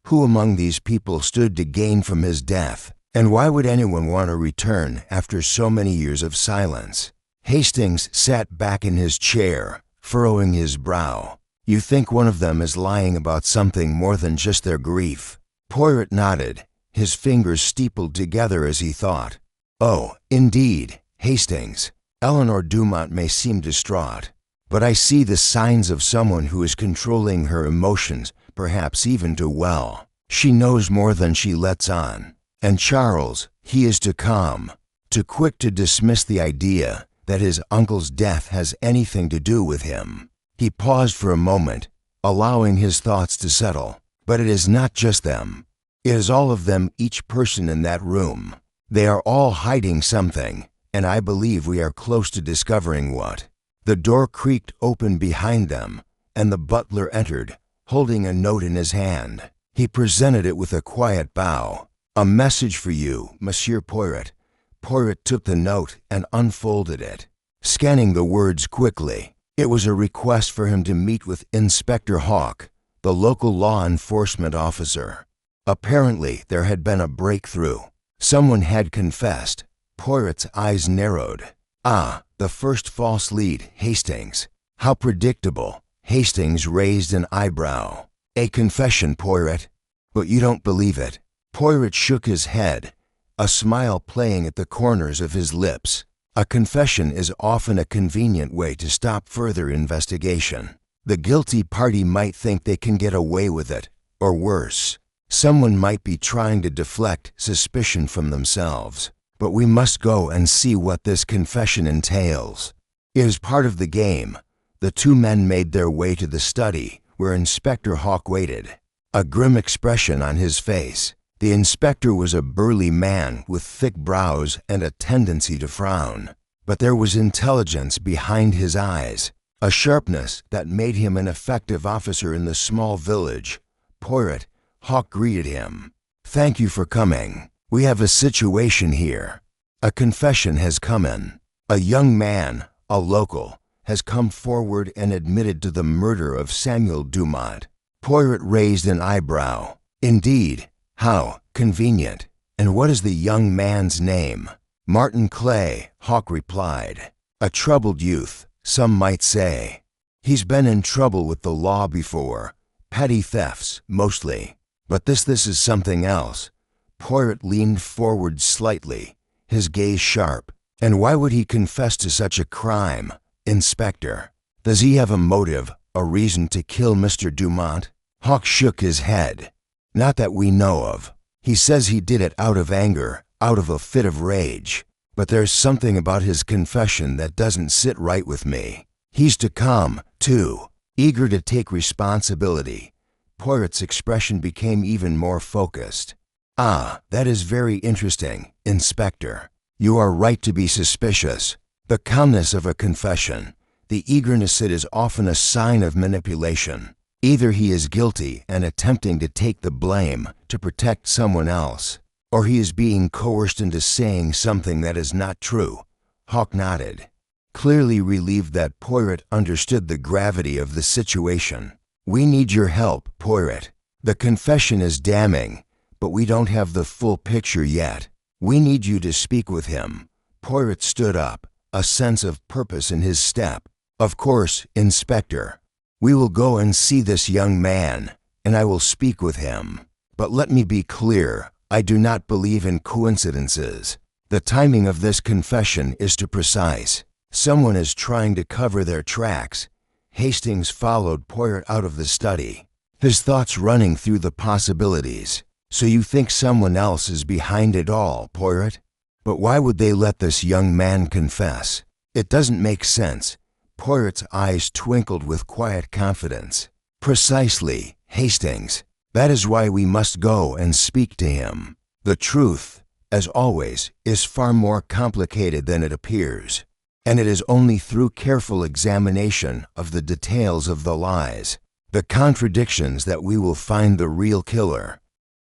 who among these people stood to gain from his death, and why would anyone want to return after so many years of silence?" Hastings sat back in his chair, furrowing his brow. "You think one of them is lying about something more than just their grief?" Poirot nodded, his fingers steepled together as he thought. "Oh, indeed, Hastings. Eleanor Dumont may seem distraught, but I see the signs of someone who is controlling her emotions, perhaps even too well. She knows more than she lets on. And Charles, he is too calm, too quick to dismiss the idea that his uncle's death has anything to do with him." He paused for a moment, allowing his thoughts to settle. "But it is not just them. It is all of them, each person in that room. They are all hiding something, and I believe we are close to discovering what." The door creaked open behind them, and the butler entered, holding a note in his hand. He presented it with a quiet bow. "A message for you, Monsieur Poirot." Poirot took the note and unfolded it, scanning the words quickly. It was a request for him to meet with Inspector Hawke, the local law enforcement officer. Apparently, there had been a breakthrough. Someone had confessed. Poirot's eyes narrowed. "Ah, the first false lead, Hastings. How predictable." Hastings raised an eyebrow. "A confession, Poirot? But you don't believe it." Poirot shook his head, a smile playing at the corners of his lips. A confession is often a convenient way to stop further investigation. The guilty party might think they can get away with it, or worse, someone might be trying to deflect suspicion from themselves. But we must go and see what this confession entails. It is part of the game. The two men made their way to the study, where Inspector Hawke waited, a grim expression on his face. The inspector was a burly man with thick brows and a tendency to frown. But there was intelligence behind his eyes, a sharpness that made him an effective officer in the small village. "Poirot," Hawke greeted him. "Thank you for coming. We have a situation here. A confession has come in." A young man, a local, has come forward and admitted to the murder of Samuel Dumont. Poirot raised an eyebrow. Indeed, how convenient. And what is the young man's name? Martin Clay, Hawke replied. A troubled youth, some might say. He's been in trouble with the law before. Petty thefts, mostly. But this is something else. Poirot leaned forward slightly, his gaze sharp. And why would he confess to such a crime, Inspector? Does he have a motive, a reason to kill Mr. Dumont? Hawke shook his head. Not that we know of. He says he did it out of anger, out of a fit of rage. But there's something about his confession that doesn't sit right with me. He's to come, too, eager to take responsibility. Poirot's expression became even more focused. Ah, that is very interesting, Inspector. You are right to be suspicious. The calmness of a confession, the eagerness it is often a sign of manipulation. Either he is guilty and attempting to take the blame to protect someone else, or he is being coerced into saying something that is not true. Hawke nodded, clearly relieved that Poirot understood the gravity of the situation. We need your help, Poirot. The confession is damning, but we don't have the full picture yet. We need you to speak with him. Poirot stood up, a sense of purpose in his step. Of course, Inspector. We will go and see this young man, and I will speak with him. But let me be clear, I do not believe in coincidences. The timing of this confession is too precise. Someone is trying to cover their tracks. Hastings followed Poirot out of the study, his thoughts running through the possibilities. So you think someone else is behind it all, Poirot? But why would they let this young man confess? It doesn't make sense. Poirot's eyes twinkled with quiet confidence. Precisely, Hastings. That is why we must go and speak to him. The truth, as always, is far more complicated than it appears. And it is only through careful examination of the details of the lies, the contradictions, that we will find the real killer.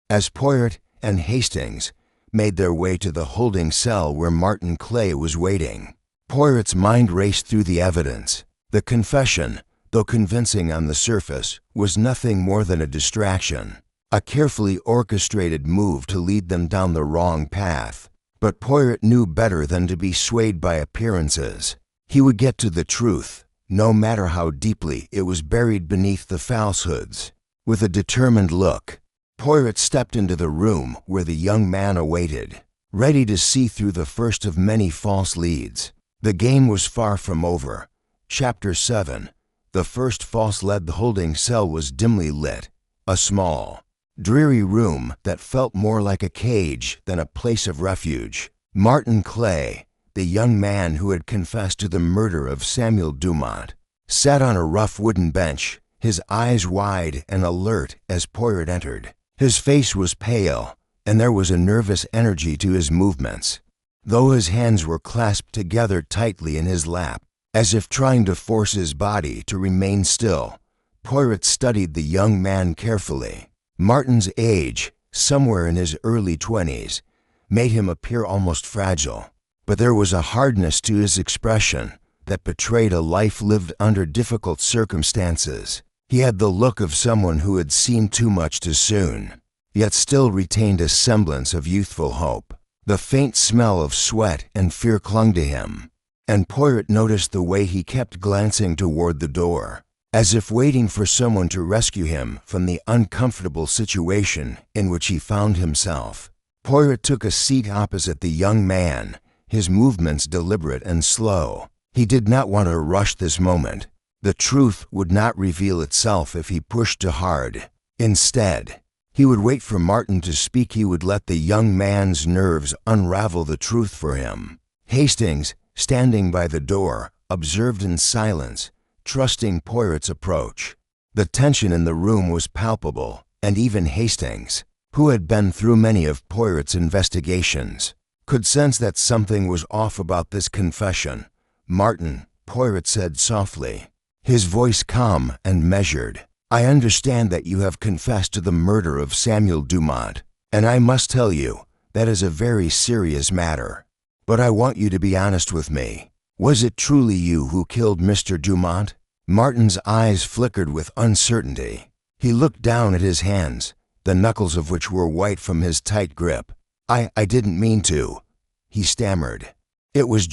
As Poirot and Hastings made their way to the holding cell where Martin Clay was waiting, Poirot's mind raced through the evidence. The confession, though convincing on the surface, was nothing more than a distraction, a carefully orchestrated move to lead them down the wrong path. But Poirot knew better than to be swayed by appearances. He would get to the truth, no matter how deeply it was buried beneath the falsehoods. With a determined look, Poirot stepped into the room where the young man awaited, ready to see through the first of many false leads. The game was far from over. Chapter 7. The first false lead. The holding cell was dimly lit, a small, dreary room that felt more like a cage than a place of refuge. Martin Clay, the young man who had confessed to the murder of Samuel Dumont, sat on a rough wooden bench, his eyes wide and alert as Poirot entered. His face was pale, and there was a nervous energy to his movements, though his hands were clasped together tightly in his lap, as if trying to force his body to remain still. Poirot studied the young man carefully. Martin's age, somewhere in his early 20s, made him appear almost fragile, but there was a hardness to his expression that betrayed a life lived under difficult circumstances. He had the look of someone who had seen too much too soon, yet still retained a semblance of youthful hope. The faint smell of sweat and fear clung to him, and Poirot noticed the way he kept glancing toward the door, as if waiting for someone to rescue him from the uncomfortable situation in which he found himself. Poirot took a seat opposite the young man, his movements deliberate and slow. He did not want to rush this moment. The truth would not reveal itself if he pushed too hard. Instead, he would wait for Martin to speak. He would let the young man's nerves unravel the truth for him. Hastings, standing by the door, observed in silence, trusting Poirot's approach. The tension in the room was palpable, and even Hastings, who had been through many of Poirot's investigations, could sense that something was off about this confession. Martin, Poirot said softly, his voice calm and measured, I understand that you have confessed to the murder of Samuel Dumont, and I must tell you, that is a very serious matter. But I want you to be honest with me. Was it truly you who killed Mr. Dumont?" Martin's eyes flickered with uncertainty. He looked down at his hands, the knuckles of which were white from his tight grip. I didn't mean to," he stammered. It was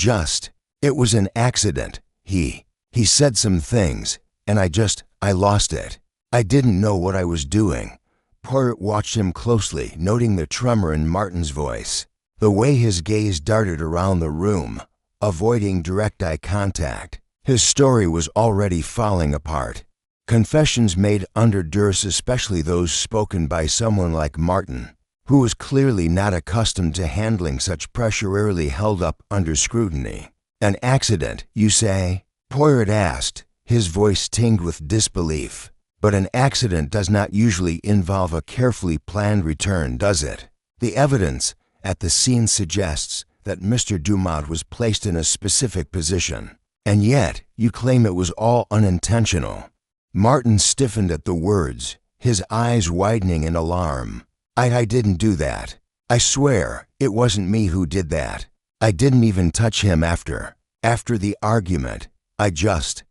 an accident. He said some things, and I lost it. I didn't know what I was doing." Poirot watched him closely, noting the tremor in Martin's voice, the way his gaze darted around the room, avoiding direct eye contact. His story was already falling apart. Confessions made under duress, especially those spoken by someone like Martin, who was clearly not accustomed to handling such pressure, rarely held up under scrutiny. "An accident, you say?" Poirot asked, his voice tinged with disbelief. "But an accident does not usually involve a carefully planned return, does it? The evidence at the scene suggests that Mr. Dumont was placed in a specific position, and yet you claim it was all unintentional." Martin stiffened at the words, his eyes widening in alarm. I didn't do that. I swear it wasn't me who did that. I didn't even touch him after the argument. I just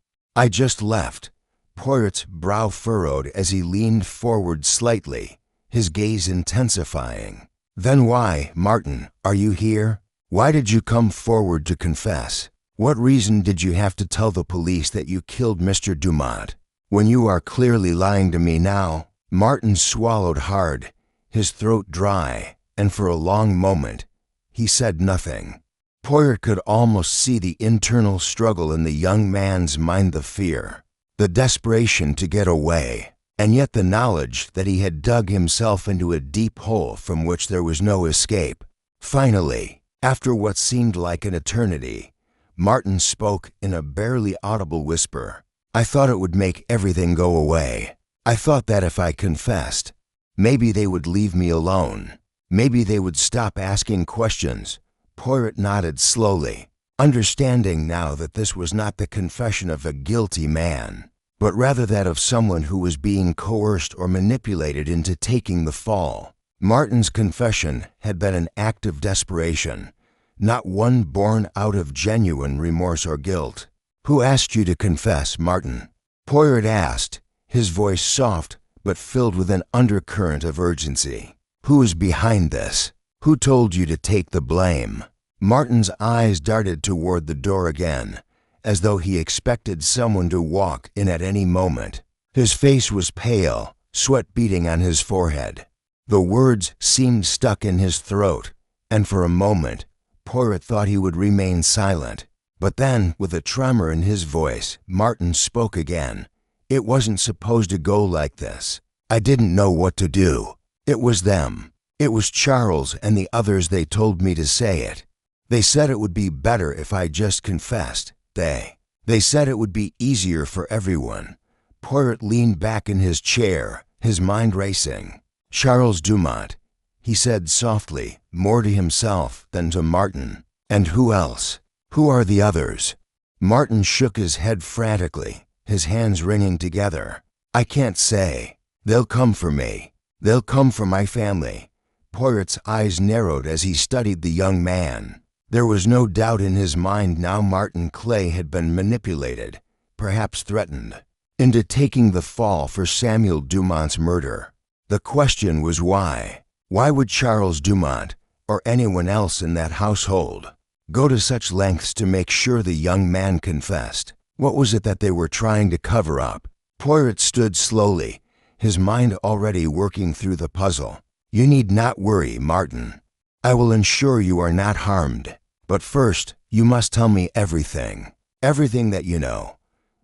left." Poirot's brow furrowed as he leaned forward slightly, his gaze intensifying. "Then why, Martin, are you here? Why did you come forward to confess? What reason did you have to tell the police that you killed Mr. Dumont, when you are clearly lying to me now?" Martin swallowed hard, his throat dry, and for a long moment he said nothing. Poirot could almost see the internal struggle in the young man's mind, the fear, the desperation to get away, and yet the knowledge that he had dug himself into a deep hole from which there was no escape. Finally, after what seemed like an eternity, Martin spoke in a barely audible whisper. "I thought it would make everything go away. I thought that if I confessed, maybe they would leave me alone. Maybe they would stop asking questions." Poirot nodded slowly, understanding now that this was not the confession of a guilty man, but rather that of someone who was being coerced or manipulated into taking the fall. Martin's confession had been an act of desperation, not one born out of genuine remorse or guilt. "Who asked you to confess, Martin?" Poirot asked, his voice soft but filled with an undercurrent of urgency. "Who is behind this? Who told you to take the blame?" Martin's eyes darted toward the door again, as though he expected someone to walk in at any moment. His face was pale, sweat beading on his forehead. The words seemed stuck in his throat, and for a moment, Poirot thought he would remain silent. But then, with a tremor in his voice, Martin spoke again. "It wasn't supposed to go like this. I didn't know what to do. It was them. It was Charles and the others. They told me to say it. They said it would be better if I just confessed. They said it would be easier for everyone." Poirot leaned back in his chair, his mind racing. "Charles Dumont," he said softly, more to himself than to Martin. "And who else? Who are the others?" Martin shook his head frantically, his hands wringing together. "I can't say. They'll come for me. They'll come for my family." Poirot's eyes narrowed as he studied the young man. There was no doubt in his mind now Martin Clay had been manipulated, perhaps threatened, into taking the fall for Samuel Dumont's murder. The question was why? Why would Charles Dumont, or anyone else in that household, go to such lengths to make sure the young man confessed? What was it that they were trying to cover up? Poirot stood slowly, his mind already working through the puzzle. "You need not worry, Martin. I will ensure you are not harmed. But first, you must tell me everything. Everything that you know."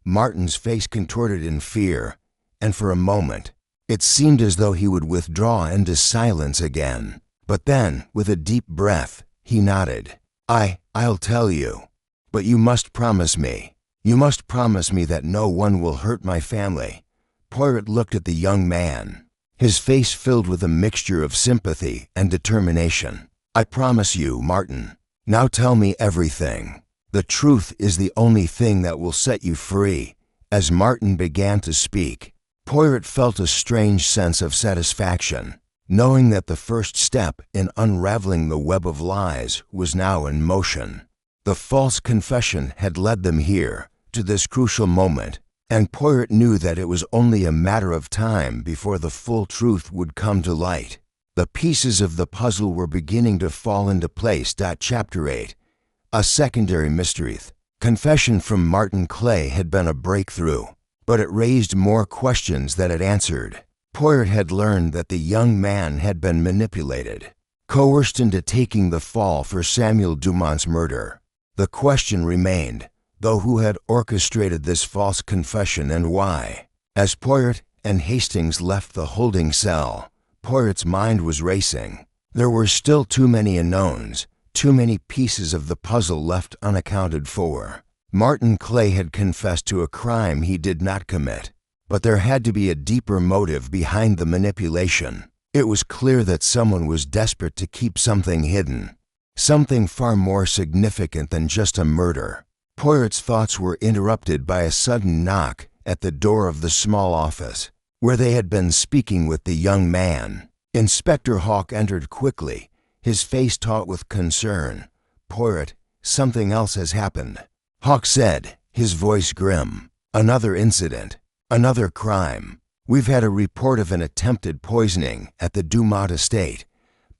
Martin's face contorted in fear, and for a moment, it seemed as though he would withdraw into silence again. But then, with a deep breath, he nodded. I'll tell you. But you must promise me. You must promise me that no one will hurt my family." Poirot looked at the young man, his face filled with a mixture of sympathy and determination. "I promise you, Martin. Now tell me everything. The truth is the only thing that will set you free." As Martin began to speak, Poirot felt a strange sense of satisfaction. knowing that the first step in unraveling the web of lies was now in motion. The false confession had led them here, to this crucial moment, and Poirot knew that it was only a matter of time before the full truth would come to light. The pieces of the puzzle were beginning to fall into place. Chapter 8. A secondary mystery. Confession from Martin Clay had been a breakthrough, but it raised more questions than it answered. Poirot had learned that the young man had been manipulated, coerced into taking the fall for Samuel Dumont's murder. The question remained, though, who had orchestrated this false confession and why? As Poirot and Hastings left the holding cell, Poirot's mind was racing. There were still too many unknowns, too many pieces of the puzzle left unaccounted for. Martin Clay had confessed to a crime he did not commit, but there had to be a deeper motive behind the manipulation. It was clear that someone was desperate to keep something hidden, something far more significant than just a murder. Poirot's thoughts were interrupted by a sudden knock at the door of the small office, where they had been speaking with the young man. Inspector Hawk entered quickly, his face taut with concern. "Poirot, something else has happened," Hawk said, his voice grim. "Another incident, another crime. We've had a report of an attempted poisoning at the Dumont estate."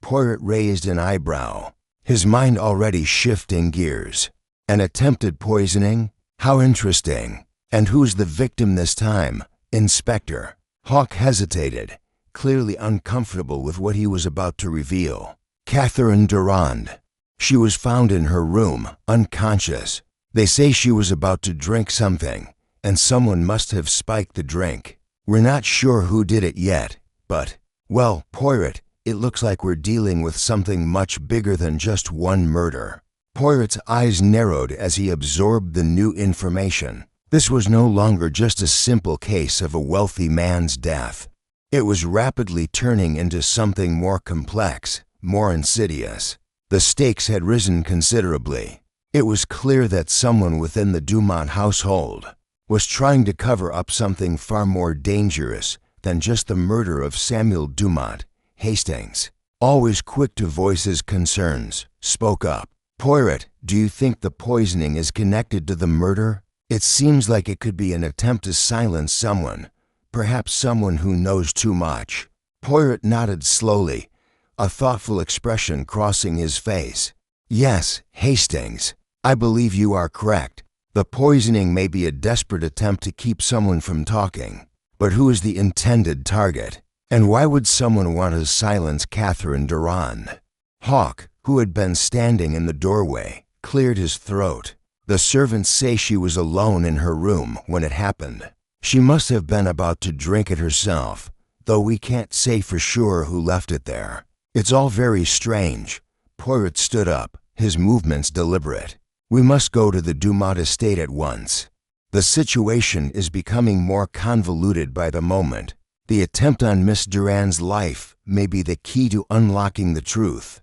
Poirot raised an eyebrow, his mind already shifting gears. "An attempted poisoning? How interesting. And who's the victim this time, Inspector?" Hawk hesitated, clearly uncomfortable with what he was about to reveal. "Catherine Durand. She was found in her room, unconscious. They say she was about to drink something, and someone must have spiked the drink. We're not sure who did it yet, but, well, Poirot, it looks like we're dealing with something much bigger than just one murder." Poirot's eyes narrowed as he absorbed the new information. This was no longer just a simple case of a wealthy man's death. It was rapidly turning into something more complex, more insidious. The stakes had risen considerably. It was clear that someone within the Dumont household was trying to cover up something far more dangerous than just the murder of Samuel Dumont. Hastings, always quick to voice his concerns, spoke up. "Poirot, do you think the poisoning is connected to the murder? It seems like it could be an attempt to silence someone, perhaps someone who knows too much." Poirot nodded slowly, a thoughtful expression crossing his face. "Yes, Hastings, I believe you are correct. The poisoning may be a desperate attempt to keep someone from talking. But who is the intended target? And why would someone want to silence Catherine Durand?" Hawk, who had been standing in the doorway, cleared his throat. "The servants say she was alone in her room when it happened. She must have been about to drink it herself, though we can't say for sure who left it there. It's all very strange." Poirot stood up, his movements deliberate. "We must go to the Dumont estate at once. The situation is becoming more convoluted by the moment. The attempt on Miss Durand's life may be the key to unlocking the truth."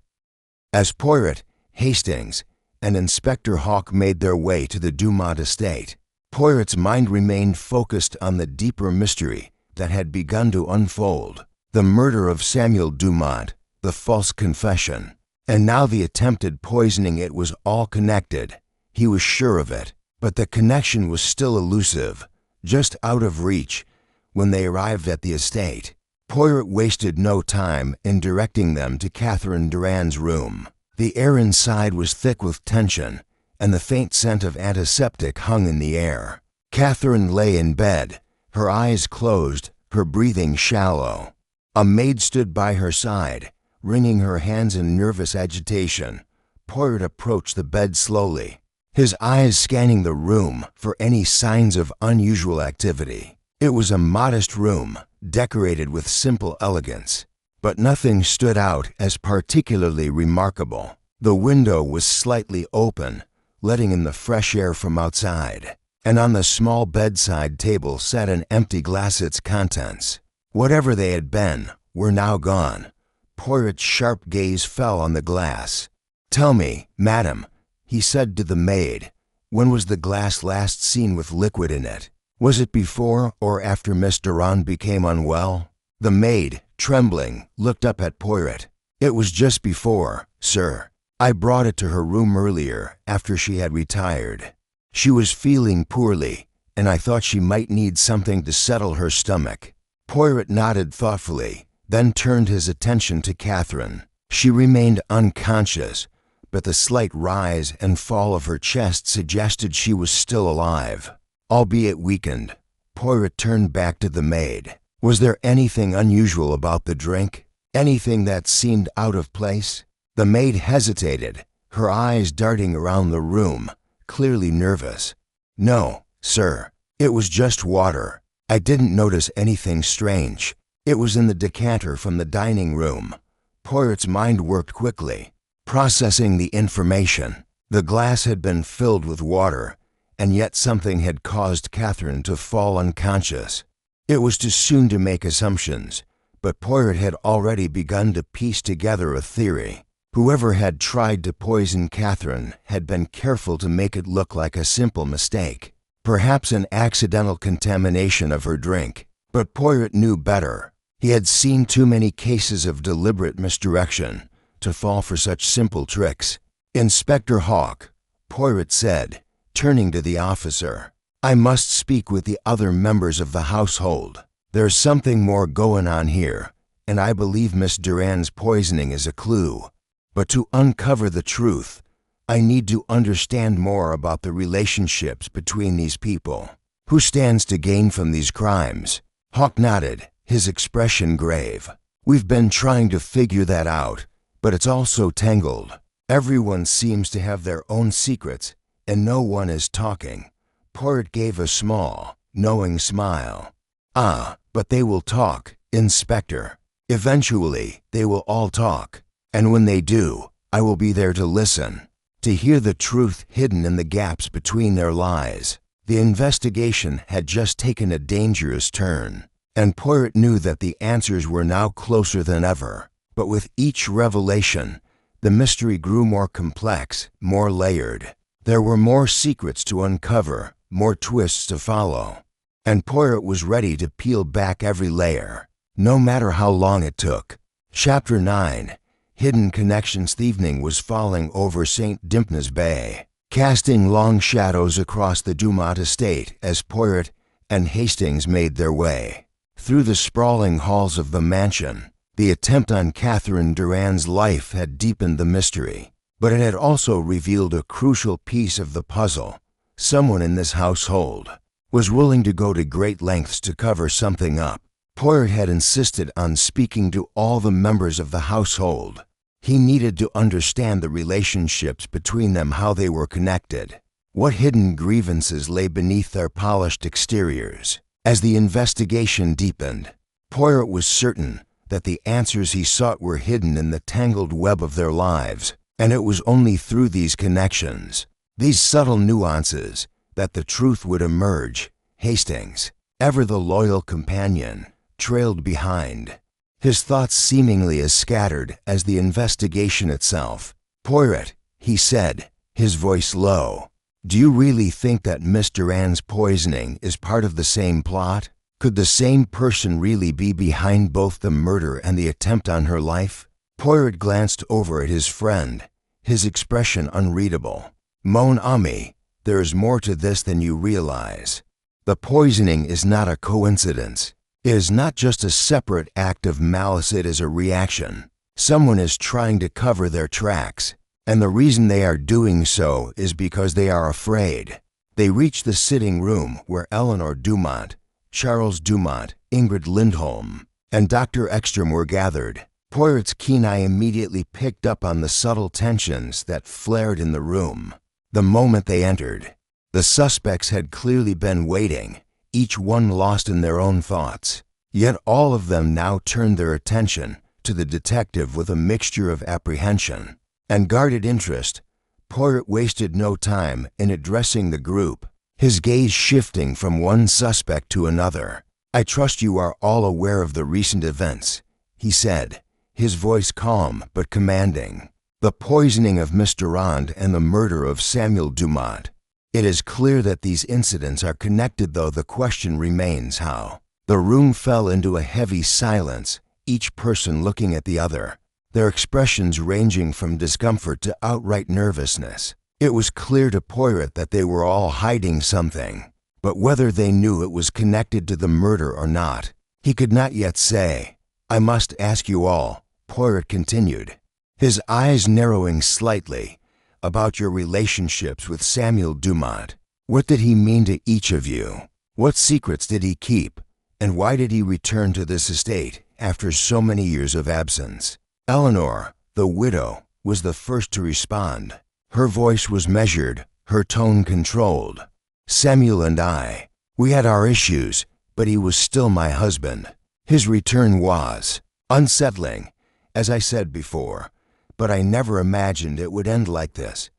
As Poirot, Hastings, and Inspector Hawk made their way to the Dumont estate, Poirot's mind remained focused on the deeper mystery that had begun to unfold. The murder of Samuel Dumont, the false confession, and now the attempted poisoning. It was all connected. He was sure of it, but the connection was still elusive, just out of reach. When they arrived at the estate, Poirot wasted no time in directing them to Catherine Durand's room. The air inside was thick with tension, and the faint scent of antiseptic hung in the air. Catherine lay in bed, her eyes closed, her breathing shallow. A maid stood by her side, wringing her hands in nervous agitation. Poirot approached the bed slowly, his eyes scanning the room for any signs of unusual activity. It was a modest room, decorated with simple elegance, but nothing stood out as particularly remarkable. The window was slightly open, letting in the fresh air from outside, and on the small bedside table sat an empty glass. Its contents, whatever they had been, were now gone. Poirot's sharp gaze fell on the glass. "Tell me, madam," he said to the maid, "when was the glass last seen with liquid in it? Was it before or after Miss Durand became unwell?" The maid, trembling, looked up at Poirot. "It was just before, sir. I brought it to her room earlier, after she had retired. She was feeling poorly, and I thought she might need something to settle her stomach." Poirot nodded thoughtfully, then turned his attention to Catherine. She remained unconscious, but the slight rise and fall of her chest suggested she was still alive, albeit weakened. Poirot turned back to the maid. Was there anything unusual about the drink? Anything that seemed out of place? The maid hesitated, her eyes darting around the room, clearly nervous. "No, sir. It was just water. I didn't notice anything strange. It was in the decanter from the dining room." Poirot's mind worked quickly, processing the information. The glass had been filled with water, and yet something had caused Catherine to fall unconscious. It was too soon to make assumptions, but Poirot had already begun to piece together a theory. Whoever had tried to poison Catherine had been careful to make it look like a simple mistake, perhaps an accidental contamination of her drink. But Poirot knew better. He had seen too many cases of deliberate misdirection to fall for such simple tricks. "Inspector Hawke," Poirot said, turning to the officer, "I must speak with the other members of the household. There's something more going on here, and I believe Miss Durand's poisoning is a clue. But to uncover the truth, I need to understand more about the relationships between these people. Who stands to gain from these crimes?" Hawke nodded, his expression grave. "We've been trying to figure that out, but it's all so tangled. Everyone seems to have their own secrets, and no one is talking." Poirot gave a small, knowing smile. "Ah, but they will talk, Inspector. Eventually, they will all talk. And when they do, I will be there to listen, to hear the truth hidden in the gaps between their lies." The investigation had just taken a dangerous turn, and Poirot knew that the answers were now closer than ever. But with each revelation, the mystery grew more complex, more layered. There were more secrets to uncover, more twists to follow. And Poirot was ready to peel back every layer, no matter how long it took. Chapter 9. Hidden Connections. The evening was falling over St. Dympna's Bay, casting long shadows across the Dumont estate as Poirot and Hastings made their way through the sprawling halls of the mansion. The attempt on Catherine Durand's life had deepened the mystery, but it had also revealed a crucial piece of the puzzle. Someone in this household was willing to go to great lengths to cover something up. Poirot had insisted on speaking to all the members of the household. He needed to understand the relationships between them, how they were connected, what hidden grievances lay beneath their polished exteriors. As the investigation deepened, Poirot was certain that the answers he sought were hidden in the tangled web of their lives, and it was only through these connections, these subtle nuances, that the truth would emerge. Hastings, ever the loyal companion, trailed behind, his thoughts seemingly as scattered as the investigation itself. "Poirot," he said, his voice low, "do you really think that Miss Durand's poisoning is part of the same plot? Could the same person really be behind both the murder and the attempt on her life?" Poirot glanced over at his friend, his expression unreadable. "Mon ami, there is more to this than you realize. The poisoning is not a coincidence. It is not just a separate act of malice, it is a reaction. Someone is trying to cover their tracks, and the reason they are doing so is because they are afraid." They reached the sitting room where Eleanor Dumont, Charles Dumont, Ingrid Lindholm, and Dr. Ekstrom were gathered. Poirot's keen eye immediately picked up on the subtle tensions that flared in the room. The moment they entered, the suspects had clearly been waiting, each one lost in their own thoughts. Yet all of them now turned their attention to the detective with a mixture of apprehension and guarded interest. Poirot wasted no time in addressing the group, his gaze shifting from one suspect to another. "I trust you are all aware of the recent events," he said, his voice calm but commanding. "The poisoning of Miss Durand and the murder of Samuel Dumont. It is clear that these incidents are connected, though the question remains how." The room fell into a heavy silence, each person looking at the other, their expressions ranging from discomfort to outright nervousness. It was clear to Poirot that they were all hiding something, but whether they knew it was connected to the murder or not, he could not yet say. "I must ask you all," Poirot continued, his eyes narrowing slightly, "about your relationships with Samuel Dumont. What did he mean to each of you? What secrets did he keep? And why did he return to this estate after so many years of absence?" Eleanor, the widow, was the first to respond. Her voice was measured, her tone controlled. "Samuel and I, we had our issues, but he was still my husband. His return was unsettling, as I said before, but I never imagined it would end like this."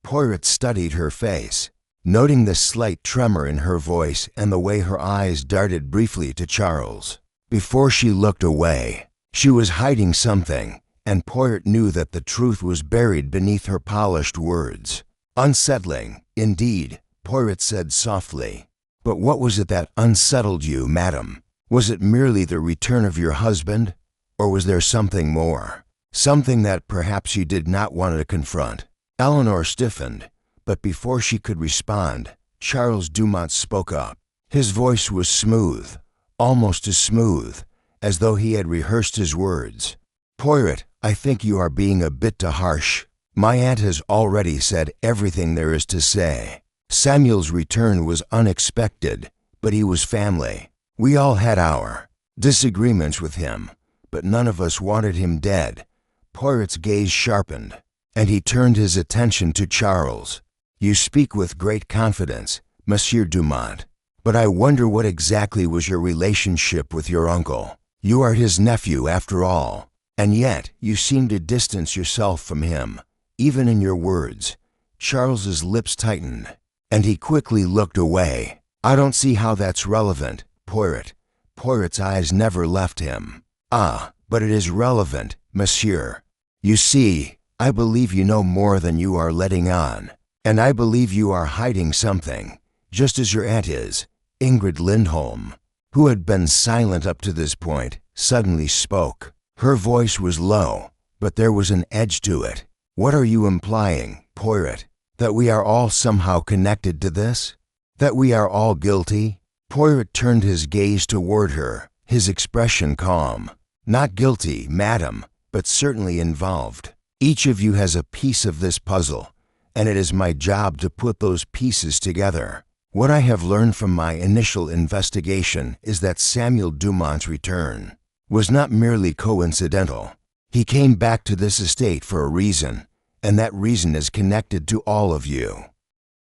Poirot studied her face, noting the slight tremor in her voice and the way her eyes darted briefly to Charles. Before she looked away, she was hiding something, and Poirot knew that the truth was buried beneath her polished words. "Unsettling, indeed," Poirot said softly. "But what was it that unsettled you, madam? Was it merely the return of your husband, or was there something more? Something that perhaps you did not want to confront?" Eleanor stiffened, but before she could respond, Charles Dumont spoke up. His voice was smooth, almost as smooth, as though he had rehearsed his words. "Poirot, I think you are being a bit too harsh. My aunt has already said everything there is to say. Samuel's return was unexpected, but he was family. We all had our disagreements with him, but none of us wanted him dead." Poirot's gaze sharpened, and he turned his attention to Charles. "You speak with great confidence, Monsieur Dumont, but I wonder what exactly was your relationship with your uncle. You are his nephew, after all, and yet you seem to distance yourself from him, even in your words." Charles's lips tightened, and he quickly looked away. "I don't see how that's relevant, Poirot." Poirot's eyes never left him. "Ah, but it is relevant, monsieur. You see, I believe you know more than you are letting on, and I believe you are hiding something, just as your aunt is." Ingrid Lindholm, who had been silent up to this point, suddenly spoke. Her voice was low, but there was an edge to it. "What are you implying, Poirot? That we are all somehow connected to this? That we are all guilty?" Poirot turned his gaze toward her, his expression calm. "Not guilty, madam, but certainly involved. Each of you has a piece of this puzzle, and it is my job to put those pieces together. What I have learned from my initial investigation is that Samuel Dumont's return was not merely coincidental. He came back to this estate for a reason, and that reason is connected to all of you."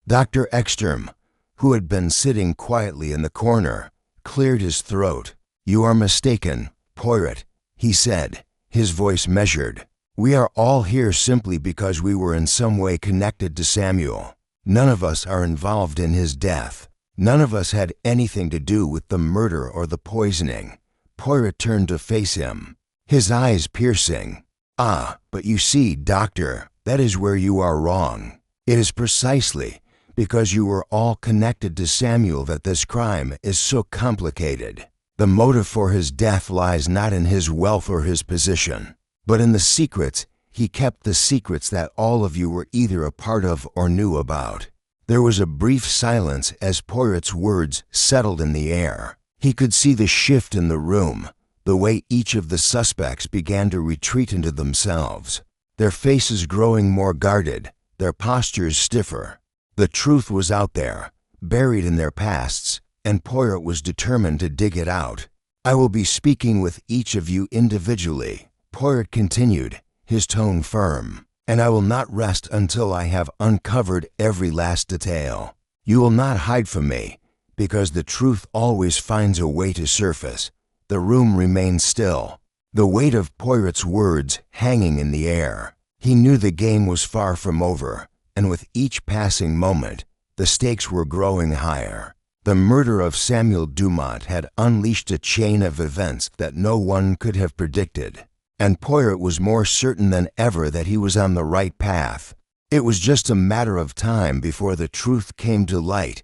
Dr. Ekstrom, who had been sitting quietly in the corner, cleared his throat. "You are mistaken, Poirot," he said, his voice measured. "We are all here simply because we were in some way connected to Samuel. None of us are involved in his death. None of us had anything to do with the murder or the poisoning." Poirot turned to face him, his eyes piercing. "Ah, but you see, doctor, that is where you are wrong. It is precisely because you were all connected to Samuel that this crime is so complicated. The motive for his death lies not in his wealth or his position, but in the secrets he kept, the secrets that all of you were either a part of or knew about." There was a brief silence as Poirot's words settled in the air. He could see the shift in the room, the way each of the suspects began to retreat into themselves, their faces growing more guarded, their postures stiffer. The truth was out there, buried in their pasts, and Poirot was determined to dig it out. "I will be speaking with each of you individually," Poirot continued, his tone firm, "and I will not rest until I have uncovered every last detail. You will not hide from me, because the truth always finds a way to surface." The room remained still, the weight of Poirot's words hanging in the air. He knew the game was far from over, and with each passing moment, the stakes were growing higher. The murder of Samuel Dumont had unleashed a chain of events that no one could have predicted, and Poirot was more certain than ever that he was on the right path. It was just a matter of time before the truth came to light.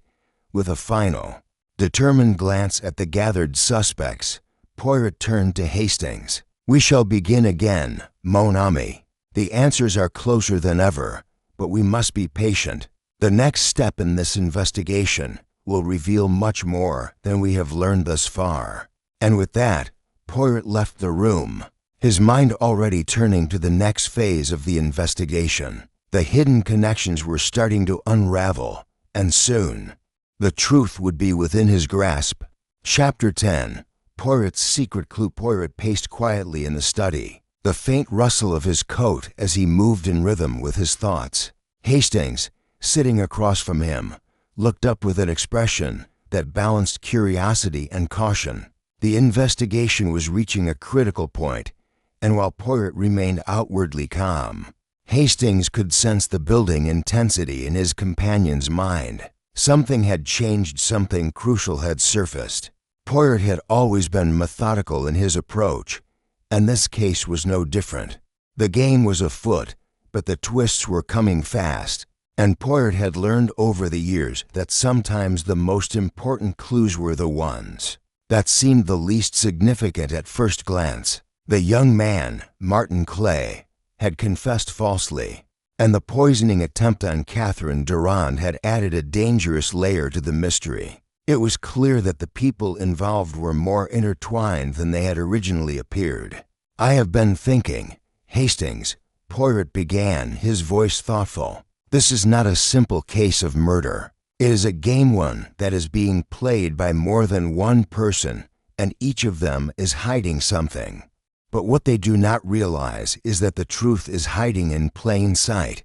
With a final, determined glance at the gathered suspects, Poirot turned to Hastings. "We shall begin again, mon ami. The answers are closer than ever, but we must be patient. The next step in this investigation will reveal much more than we have learned thus far." And with that, Poirot left the room, his mind already turning to the next phase of the investigation. The hidden connections were starting to unravel, and soon, the truth would be within his grasp. Chapter 10. Poirot's Secret Clue. Poirot paced quietly in the study, the faint rustle of his coat as he moved in rhythm with his thoughts. Hastings, sitting across from him, looked up with an expression that balanced curiosity and caution. The investigation was reaching a critical point, and while Poirot remained outwardly calm, Hastings could sense the building intensity in his companion's mind. Something had changed, something crucial had surfaced. Poirot had always been methodical in his approach, and this case was no different. The game was afoot, but the twists were coming fast, and Poirot had learned over the years that sometimes the most important clues were the ones that seemed the least significant at first glance. The young man, Martin Clay, had confessed falsely, and the poisoning attempt on Catherine Durand had added a dangerous layer to the mystery. It was clear that the people involved were more intertwined than they had originally appeared. "I have been thinking, Hastings," Poirot began, his voice thoughtful. "This is not a simple case of murder. It is a game, one that is being played by more than one person, and each of them is hiding something. But what they do not realize is that the truth is hiding in plain sight."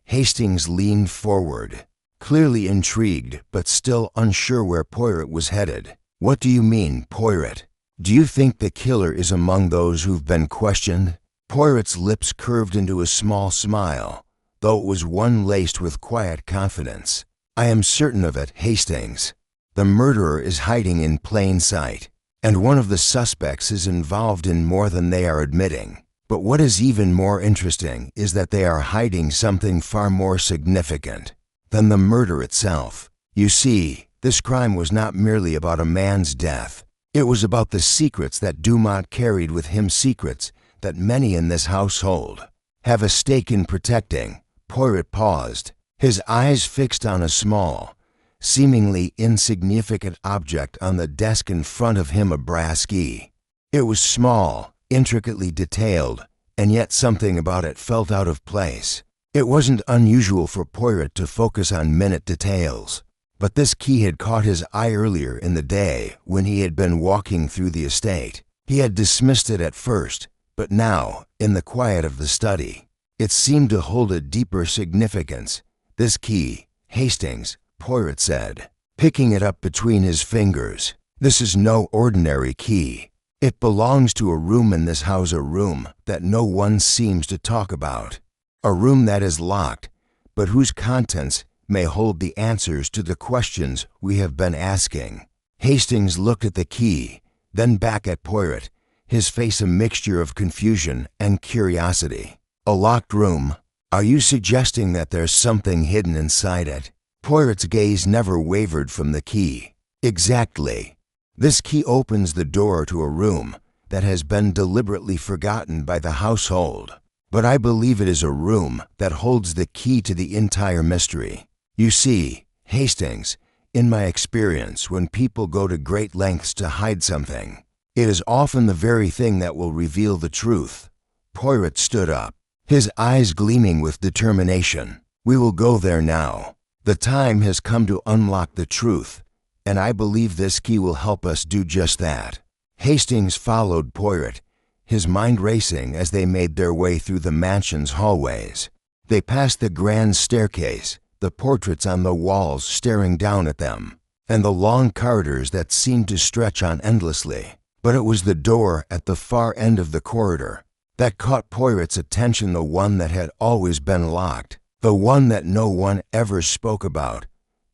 Hastings leaned forward, clearly intrigued but still unsure where Poirot was headed. "What do you mean, Poirot? Do you think the killer is among those who've been questioned?" Poirot's lips curved into a small smile, though it was one laced with quiet confidence. "I am certain of it, Hastings. The murderer is hiding in plain sight, and one of the suspects is involved in more than they are admitting. But what is even more interesting is that they are hiding something far more significant than the murder itself. You see, this crime was not merely about a man's death. It was about the secrets that Dumont carried with him, secrets that many in this household have a stake in protecting." Poirot paused, his eyes fixed on a small, seemingly insignificant object on the desk in front of him, a brass key. It was small, intricately detailed, and yet something about it felt out of place. It wasn't unusual for Poirot to focus on minute details, but this key had caught his eye earlier in the day when he had been walking through the estate. He had dismissed it at first, but now, in the quiet of the study, it seemed to hold a deeper significance. "This key, Hastings," Poirot said, picking it up between his fingers. "This is no ordinary key. It belongs to a room in this house, a room that no one seems to talk about. A room that is locked, but whose contents may hold the answers to the questions we have been asking." Hastings looked at the key, then back at Poirot, his face a mixture of confusion and curiosity. "A locked room? Are you suggesting that there's something hidden inside it?" Poirot's gaze never wavered from the key. "Exactly. This key opens the door to a room that has been deliberately forgotten by the household. But I believe it is a room that holds the key to the entire mystery. You see, Hastings, in my experience, when people go to great lengths to hide something, it is often the very thing that will reveal the truth." Poirot stood up, his eyes gleaming with determination. "We will go there now. The time has come to unlock the truth, and I believe this key will help us do just that." Hastings followed Poirot, his mind racing as they made their way through the mansion's hallways. They passed the grand staircase, the portraits on the walls staring down at them, and the long corridors that seemed to stretch on endlessly. But it was the door at the far end of the corridor that caught Poirot's attention, the one that had always been locked, the one that no one ever spoke about.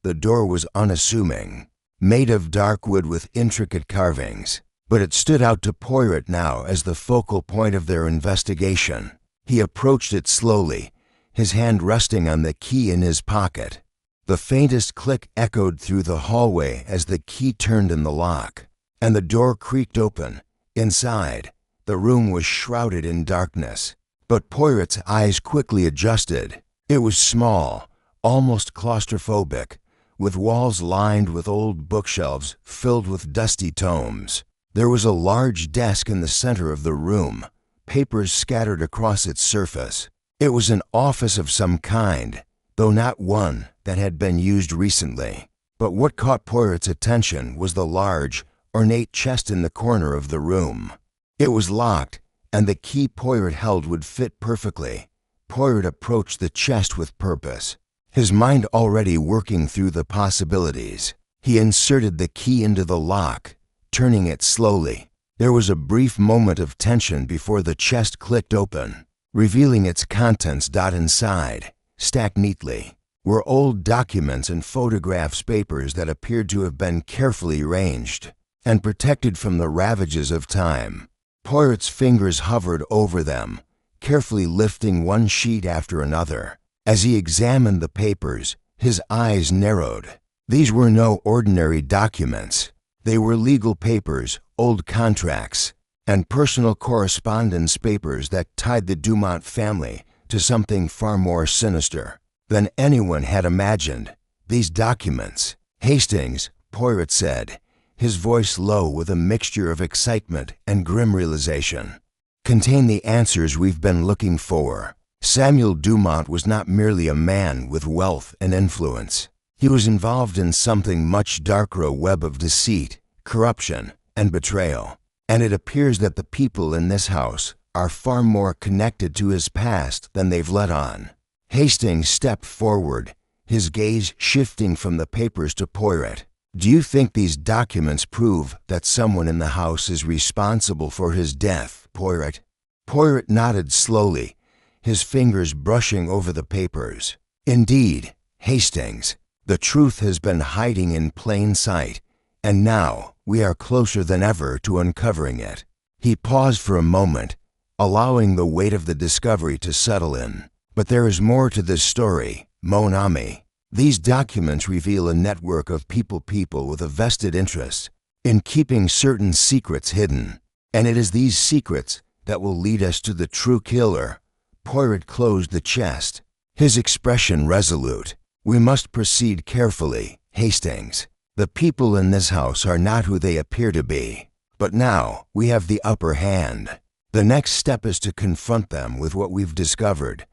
The door was unassuming, made of dark wood with intricate carvings, but it stood out to Poirot now as the focal point of their investigation. He approached it slowly, his hand resting on the key in his pocket. The faintest click echoed through the hallway as the key turned in the lock, and the door creaked open, Inside, the room was shrouded in darkness, but Poirot's eyes quickly adjusted. It was small, almost claustrophobic, with walls lined with old bookshelves filled with dusty tomes. There was a large desk in the center of the room, papers scattered across its surface. It was an office of some kind, though not one that had been used recently. But what caught Poirot's attention was the large, ornate chest in the corner of the room. It was locked, and the key Poirot held would fit perfectly. Poirot approached the chest with purpose, his mind already working through the possibilities. He inserted the key into the lock, turning it slowly. There was a brief moment of tension before the chest clicked open, revealing its contents. Inside, stacked neatly, were old documents and photographs, papers that appeared to have been carefully arranged and protected from the ravages of time. Poirot's fingers hovered over them, carefully lifting one sheet after another. As he examined the papers, his eyes narrowed. These were no ordinary documents. They were legal papers, old contracts, and personal correspondence papers that tied the Dumont family to something far more sinister than anyone had imagined. These documents, Hastings, Poirot said, his voice low with a mixture of excitement and grim realization, contain the answers we've been looking for. Samuel Dumont was not merely a man with wealth and influence. He was involved in something much darker, a web of deceit, corruption, and betrayal. And it appears that the people in this house are far more connected to his past than they've let on. Hastings stepped forward, his gaze shifting from the papers to Poirot. Do you think these documents prove that someone in the house is responsible for his death, Poirot? Poirot nodded slowly, his fingers brushing over the papers. Indeed, Hastings, the truth has been hiding in plain sight, and now we are closer than ever to uncovering it. He paused for a moment, allowing the weight of the discovery to settle in. But there is more to this story, mon ami. These documents reveal a network of people with a vested interest in keeping certain secrets hidden. And it is these secrets that will lead us to the true killer. Poirot closed the chest, his expression resolute. We must proceed carefully, Hastings. The people in this house are not who they appear to be. But now we have the upper hand. The next step is to confront them with what we've discovered.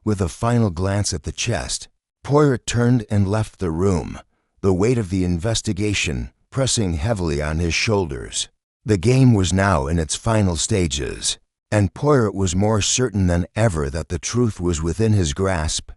With a final glance at the chest, Poirot turned and left the room, the weight of the investigation pressing heavily on his shoulders. The game was now in its final stages, and Poirot was more certain than ever that the truth was within his grasp.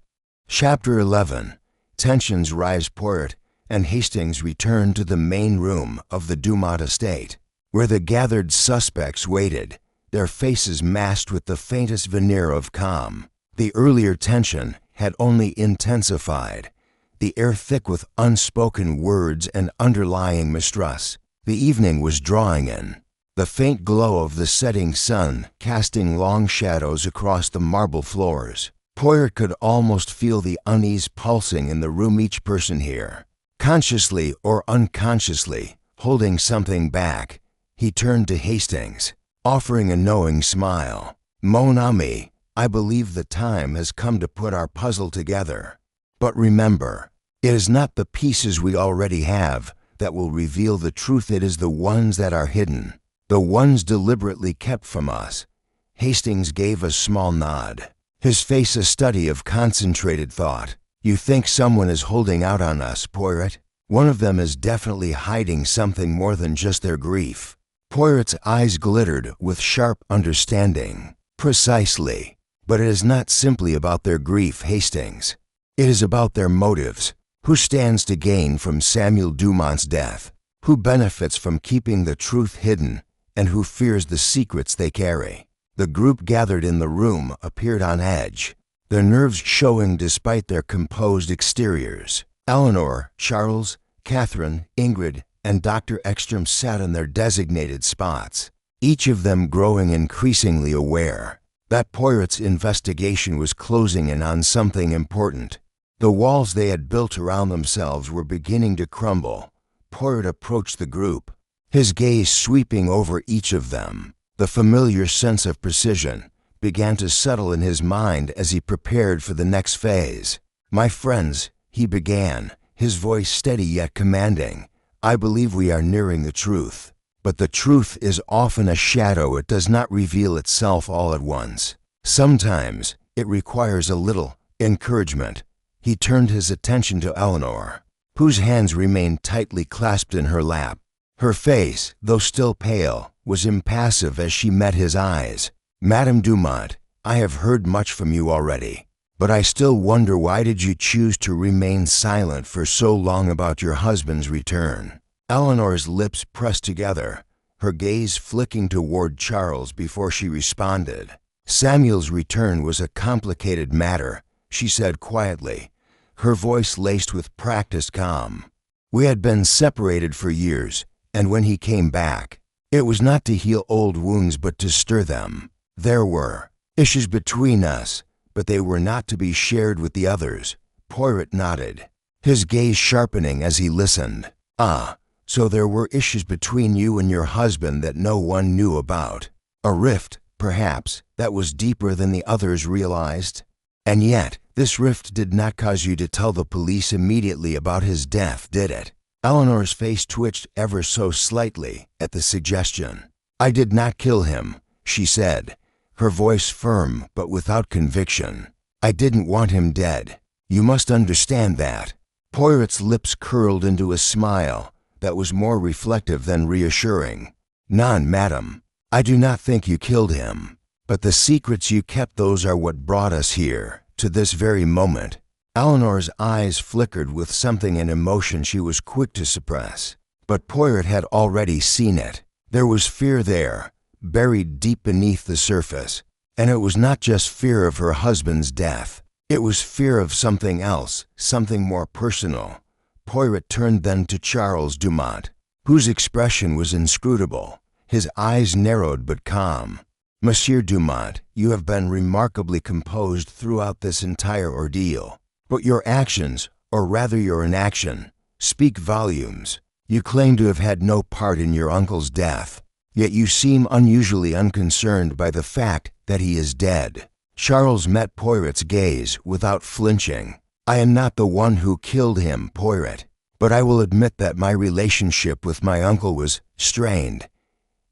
Chapter 11. Tensions rise. Poirot and Hastings returned to the main room of the Dumont estate, where the gathered suspects waited, their faces masked with the faintest veneer of calm. The earlier tension had only intensified, the air thick with unspoken words and underlying mistrust. The evening was drawing in, the faint glow of the setting sun casting long shadows across the marble floors. Poirot could almost feel the unease pulsing in the room. Each person here, consciously or unconsciously, holding something back. He turned to Hastings, offering a knowing smile. Mon ami, I believe the time has come to put our puzzle together. But remember, it is not the pieces we already have that will reveal the truth. It is the ones that are hidden, the ones deliberately kept from us. Hastings gave a small nod, his face a study of concentrated thought. You think someone is holding out on us, Poirot? One of them is definitely hiding something more than just their grief. Poirot's eyes glittered with sharp understanding. Precisely. But it is not simply about their grief, Hastings. It is about their motives. Who stands to gain from Samuel Dumont's death? Who benefits from keeping the truth hidden? And who fears the secrets they carry? The group gathered in the room appeared on edge, their nerves showing despite their composed exteriors. Eleanor, Charles, Catherine, Ingrid, and Dr. Ekstrom sat in their designated spots, each of them growing increasingly aware that Poirot's investigation was closing in on something important. The walls they had built around themselves were beginning to crumble. Poirot approached the group, his gaze sweeping over each of them. The familiar sense of precision began to settle in his mind as he prepared for the next phase. "My friends," he began, his voice steady yet commanding, "I believe we are nearing the truth. But the truth is often a shadow. It does not reveal itself all at once. Sometimes it requires a little encouragement." He turned his attention to Eleanor, whose hands remained tightly clasped in her lap. Her face, though still pale, was impassive as she met his eyes. "Madame Dumont, I have heard much from you already, but I still wonder, why did you choose to remain silent for so long about your husband's return?" Eleanor's lips pressed together, her gaze flicking toward Charles before she responded. "Samuel's return was a complicated matter," she said quietly, her voice laced with practiced calm. "We had been separated for years, and when he came back, it was not to heal old wounds but to stir them. There were issues between us, but they were not to be shared with the others." Poirot nodded, his gaze sharpening as he listened. "Ah, so there were issues between you and your husband that no one knew about. A rift, perhaps, that was deeper than the others realized. And yet, this rift did not cause you to tell the police immediately about his death, did it?" Eleanor's face twitched ever so slightly at the suggestion. "I did not kill him," she said, her voice firm but without conviction. "I didn't want him dead. You must understand that." Poirot's lips curled into a smile that was more reflective than reassuring. "Non, madam, I do not think you killed him. But the secrets you kept, those are what brought us here, to this very moment." Eleanor's eyes flickered with something in emotion she was quick to suppress. But Poirot had already seen it. There was fear there, buried deep beneath the surface. And it was not just fear of her husband's death. It was fear of something else, something more personal. Poirot turned then to Charles Dumont, whose expression was inscrutable, his eyes narrowed but calm. "Monsieur Dumont, you have been remarkably composed throughout this entire ordeal. But your actions, or rather your inaction, speak volumes. You claim to have had no part in your uncle's death, yet you seem unusually unconcerned by the fact that he is dead." Charles met Poirot's gaze without flinching. "I am not the one who killed him, Poirot, but I will admit that my relationship with my uncle was strained.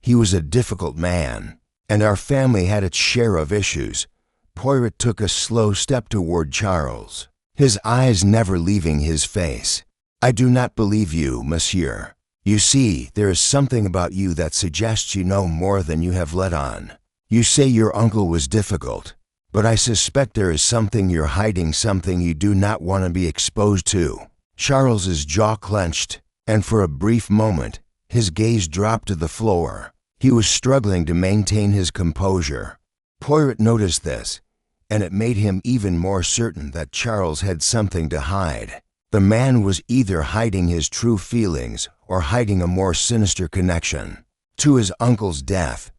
He was a difficult man, and our family had its share of issues." Poirot took a slow step toward Charles, his eyes never leaving his face. "I do not believe you, monsieur. You see, there is something about you that suggests you know more than you have let on. You say your uncle was difficult, but I suspect there is something you're hiding, something you do not want to be exposed to." Charles's jaw clenched, and for a brief moment, his gaze dropped to the floor. He was struggling to maintain his composure. Poirot noticed this, and it made him even more certain that Charles had something to hide. The man was either hiding his true feelings or hiding a more sinister connection to his uncle's death.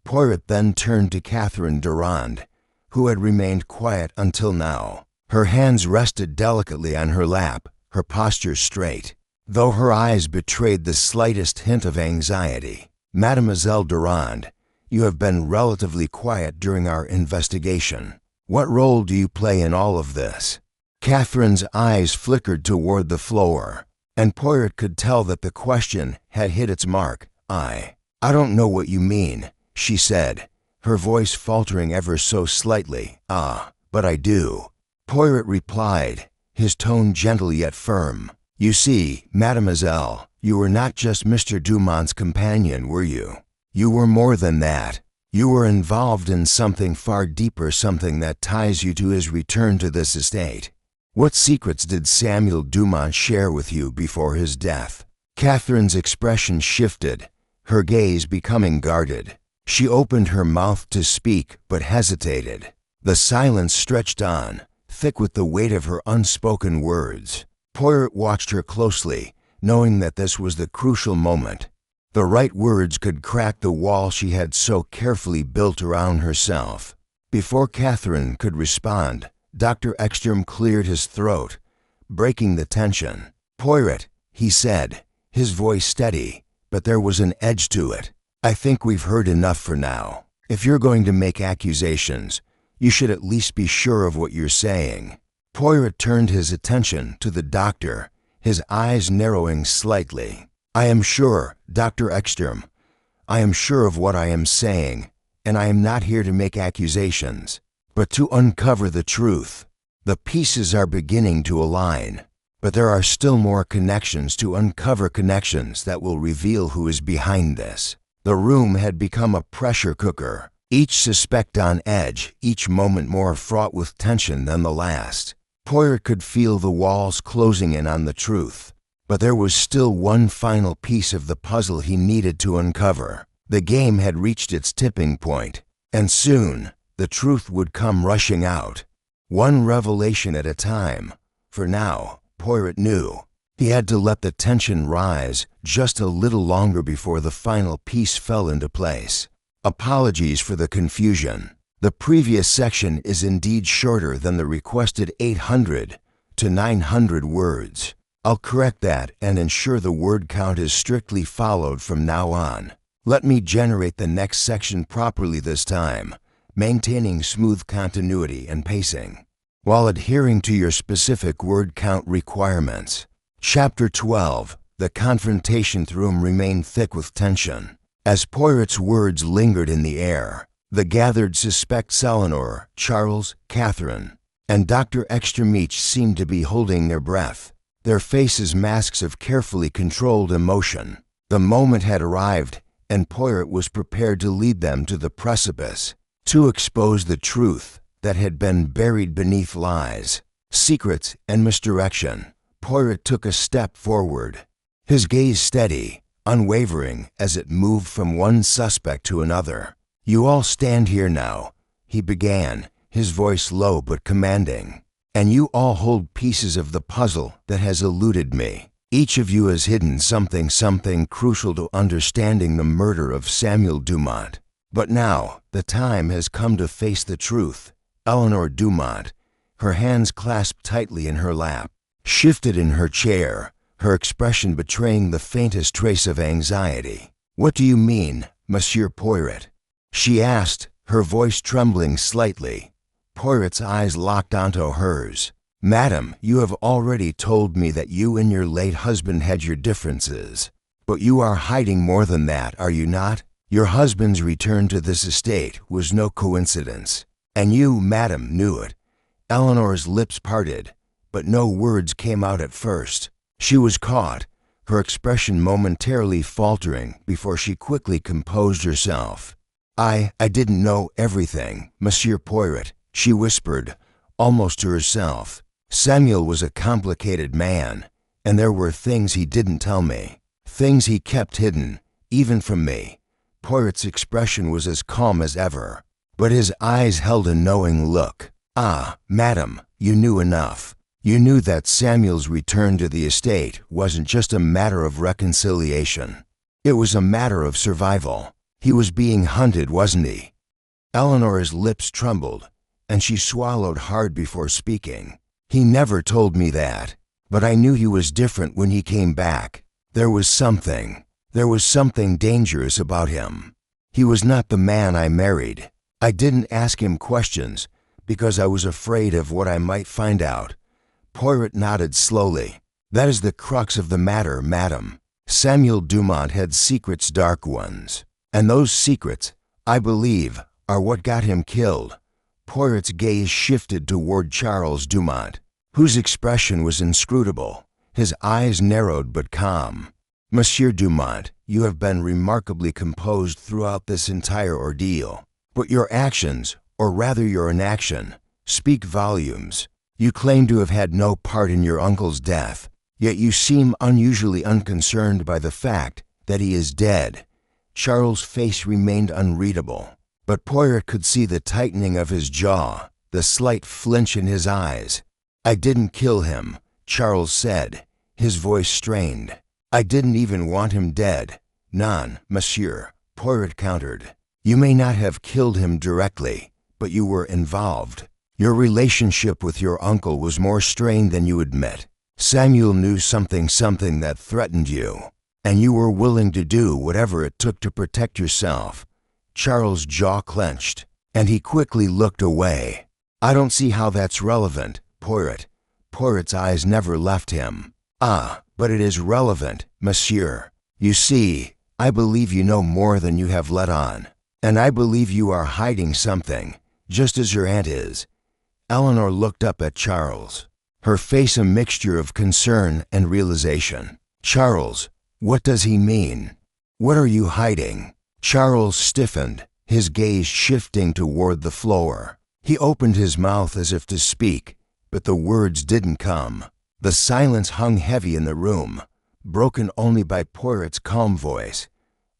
Poirot then turned to Catherine Durand, who had remained quiet until now. Her hands rested delicately on her lap, her posture straight, though her eyes betrayed the slightest hint of anxiety. "Mademoiselle Durand, you have been relatively quiet during our investigation. What role do you play in all of this?" Catherine's eyes flickered toward the floor, and Poirot could tell that the question had hit its mark. I don't know what you mean," she said, her voice faltering ever so slightly. "Ah, but I do." Poirot replied, his tone gentle yet firm. "You see, mademoiselle, you were not just Mr. Dumont's companion, were you? You were more than that. You were involved in something far deeper, something that ties you to his return to this estate. What secrets did Samuel Dumont share with you before his death?" Catherine's expression shifted, her gaze becoming guarded. She opened her mouth to speak, but hesitated. The silence stretched on, thick with the weight of her unspoken words. Poirot watched her closely, knowing that this was the crucial moment. The right words could crack the wall she had so carefully built around herself. Before Catherine could respond, Dr. Ekstrom cleared his throat, breaking the tension. "Poirot," he said, his voice steady, but there was an edge to it. I think we've heard enough for now. If you're going to make accusations, you should at least be sure of what you're saying. Poirot turned his attention to the doctor, his eyes narrowing slightly. I am sure, Dr. Ekstrom. I am sure of what I am saying, and I am not here to make accusations, but to uncover the truth. The pieces are beginning to align, but there are still more connections to uncover, connections that will reveal who is behind this. The room had become a pressure cooker, each suspect on edge, each moment more fraught with tension than the last. Poirot could feel the walls closing in on the truth, but there was still one final piece of the puzzle he needed to uncover. The game had reached its tipping point, and soon the truth would come rushing out, one revelation at a time. For now, Poirot knew he had to let the tension rise just a little longer before the final piece fell into place. Apologies for the confusion. The previous section is indeed shorter than the requested 800 to 900 words. I'll correct that and ensure the word count is strictly followed from now on. Let me generate the next section properly this time, maintaining smooth continuity and pacing, while adhering to your specific word count requirements. Chapter 12. The confrontation room remained thick with tension. As Poirot's words lingered in the air, the gathered suspects Eleanor, Charles, Catherine, and Dr. Ekstrom each seemed to be holding their breath, their faces masks of carefully controlled emotion. The moment had arrived, and Poirot was prepared to lead them to the precipice, to expose the truth that had been buried beneath lies, secrets, and misdirection. Poirot took a step forward, his gaze steady, unwavering as it moved from one suspect to another. You all stand here now, he began, his voice low but commanding, and you all hold pieces of the puzzle that has eluded me. Each of you has hidden something crucial to understanding the murder of Samuel Dumont. But now, the time has come to face the truth. Eleanor Dumont, her hands clasped tightly in her lap, shifted in her chair, her expression betraying the faintest trace of anxiety. What do you mean, Monsieur Poirot? She asked, her voice trembling slightly. Poirot's eyes locked onto hers. Madam, you have already told me that you and your late husband had your differences. But you are hiding more than that, are you not? Your husband's return to this estate was no coincidence, and you, madam, knew it. Eleanor's lips parted, but no words came out at first. She was caught, her expression momentarily faltering before she quickly composed herself. I didn't know everything, Monsieur Poirot, she whispered, almost to herself. Samuel was a complicated man, and there were things he didn't tell me, things he kept hidden, even from me. Poirot's expression was as calm as ever, but his eyes held a knowing look. Ah, madam, you knew enough. You knew that Samuel's return to the estate wasn't just a matter of reconciliation. It was a matter of survival. He was being hunted, wasn't he? Eleanor's lips trembled, and she swallowed hard before speaking. He never told me that, but I knew he was different when he came back. There was something dangerous about him. He was not the man I married. I didn't ask him questions because I was afraid of what I might find out. Poirot nodded slowly. That is the crux of the matter, madam. Samuel Dumont had secrets, dark ones. And those secrets, I believe, are what got him killed. Poirot's gaze shifted toward Charles Dumont, whose expression was inscrutable, his eyes narrowed but calm. Monsieur Dumont, you have been remarkably composed throughout this entire ordeal, but your actions, or rather your inaction, speak volumes. You claim to have had no part in your uncle's death, yet you seem unusually unconcerned by the fact that he is dead. Charles' face remained unreadable, but Poirot could see the tightening of his jaw, the slight flinch in his eyes. I didn't kill him, Charles said, his voice strained. I didn't even want him dead. Non, monsieur, Poirot countered. You may not have killed him directly, but you were involved. Your relationship with your uncle was more strained than you admit. Samuel knew something that threatened you. and you were willing to do whatever it took to protect yourself. Charles' jaw clenched, and he quickly looked away. I don't see how that's relevant, Poirot. Poirot's eyes never left him. Ah, but it is relevant, monsieur. You see, I believe you know more than you have let on, and I believe you are hiding something, just as your aunt is. Eleanor looked up at Charles, her face a mixture of concern and realization. Charles, what does he mean? What are you hiding? Charles stiffened, his gaze shifting toward the floor. He opened his mouth as if to speak, but the words didn't come. The silence hung heavy in the room, broken only by Poirot's calm voice.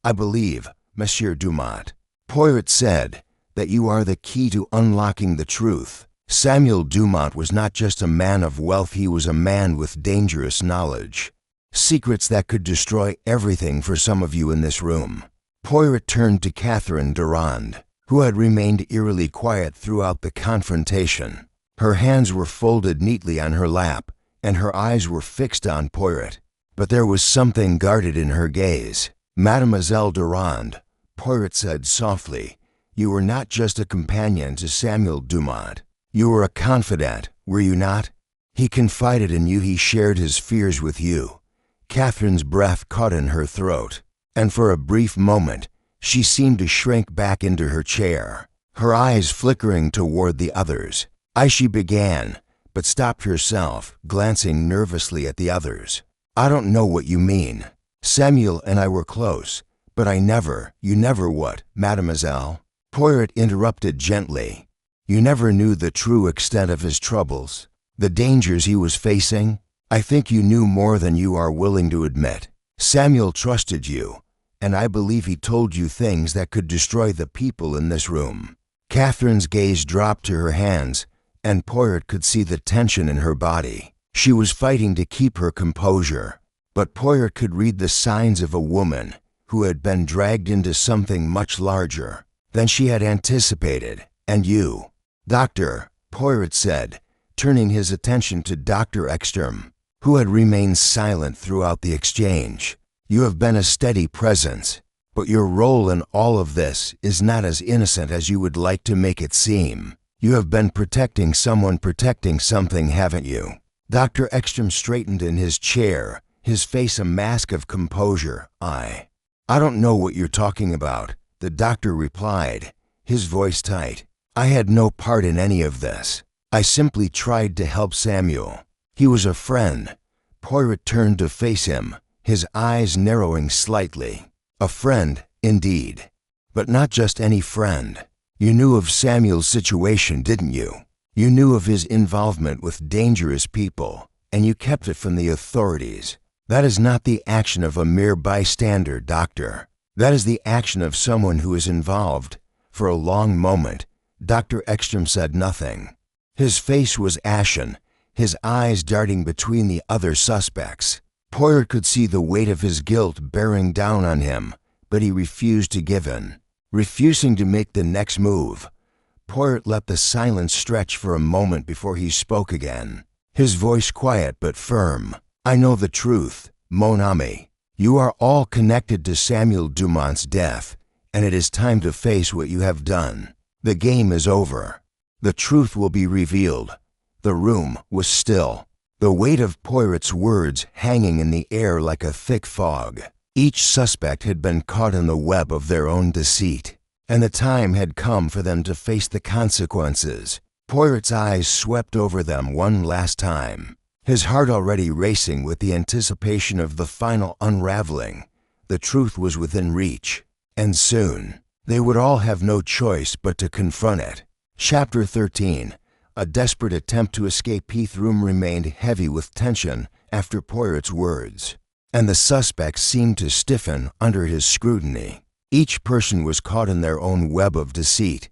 I believe, Monsieur Dumont, Poirot said, that you are the key to unlocking the truth. Samuel Dumont was not just a man of wealth, he was a man with dangerous knowledge. Secrets that could destroy everything for some of you in this room. Poirot turned to Catherine Durand, who had remained eerily quiet throughout the confrontation. Her hands were folded neatly on her lap, and her eyes were fixed on Poirot. But there was something guarded in her gaze. Mademoiselle Durand, Poirot said softly, you were not just a companion to Samuel Dumont. You were a confidant, were you not? He confided in you, he shared his fears with you. Catherine's breath caught in her throat, and for a brief moment, she seemed to shrink back into her chair, her eyes flickering toward the others. She began, but stopped herself, glancing nervously at the others. I don't know what you mean. Samuel and I were close, but you never what, mademoiselle? Poirot interrupted gently. You never knew the true extent of his troubles, the dangers he was facing. I think you knew more than you are willing to admit. Samuel trusted you, and I believe he told you things that could destroy the people in this room. Catherine's gaze dropped to her hands, and Poirot could see the tension in her body. She was fighting to keep her composure, but Poirot could read the signs of a woman who had been dragged into something much larger than she had anticipated. And you, Doctor, Poirot said, turning his attention to Dr. Ekstrom, who had remained silent throughout the exchange. You have been a steady presence, but your role in all of this is not as innocent as you would like to make it seem. You have been protecting someone, protecting something, haven't you? Dr. Ekstrom straightened in his chair, his face a mask of composure. I don't know what you're talking about, the doctor replied, his voice tight. I had no part in any of this. I simply tried to help Samuel. He was a friend. Poirot turned to face him, his eyes narrowing slightly. A friend, indeed. But not just any friend. You knew of Samuel's situation, didn't you? You knew of his involvement with dangerous people, and you kept it from the authorities. That is not the action of a mere bystander, Doctor. That is the action of someone who is involved. For a long moment, Dr. Ekstrom said nothing. His face was ashen, his eyes darting between the other suspects. Poirot could see the weight of his guilt bearing down on him, but he refused to give in. Refusing to make the next move, Poirot let the silence stretch for a moment before he spoke again, his voice quiet but firm. I know the truth, mon ami. You are all connected to Samuel Dumont's death, and it is time to face what you have done. The game is over. The truth will be revealed. The room was still, the weight of Poirot's words hanging in the air like a thick fog. Each suspect had been caught in the web of their own deceit, and the time had come for them to face the consequences. Poirot's eyes swept over them one last time, his heart already racing with the anticipation of the final unraveling. The truth was within reach, and soon they would all have no choice but to confront it. Chapter 13. A desperate attempt to escape. Heath room remained heavy with tension after Poirot's words, and the suspects seemed to stiffen under his scrutiny. Each person was caught in their own web of deceit,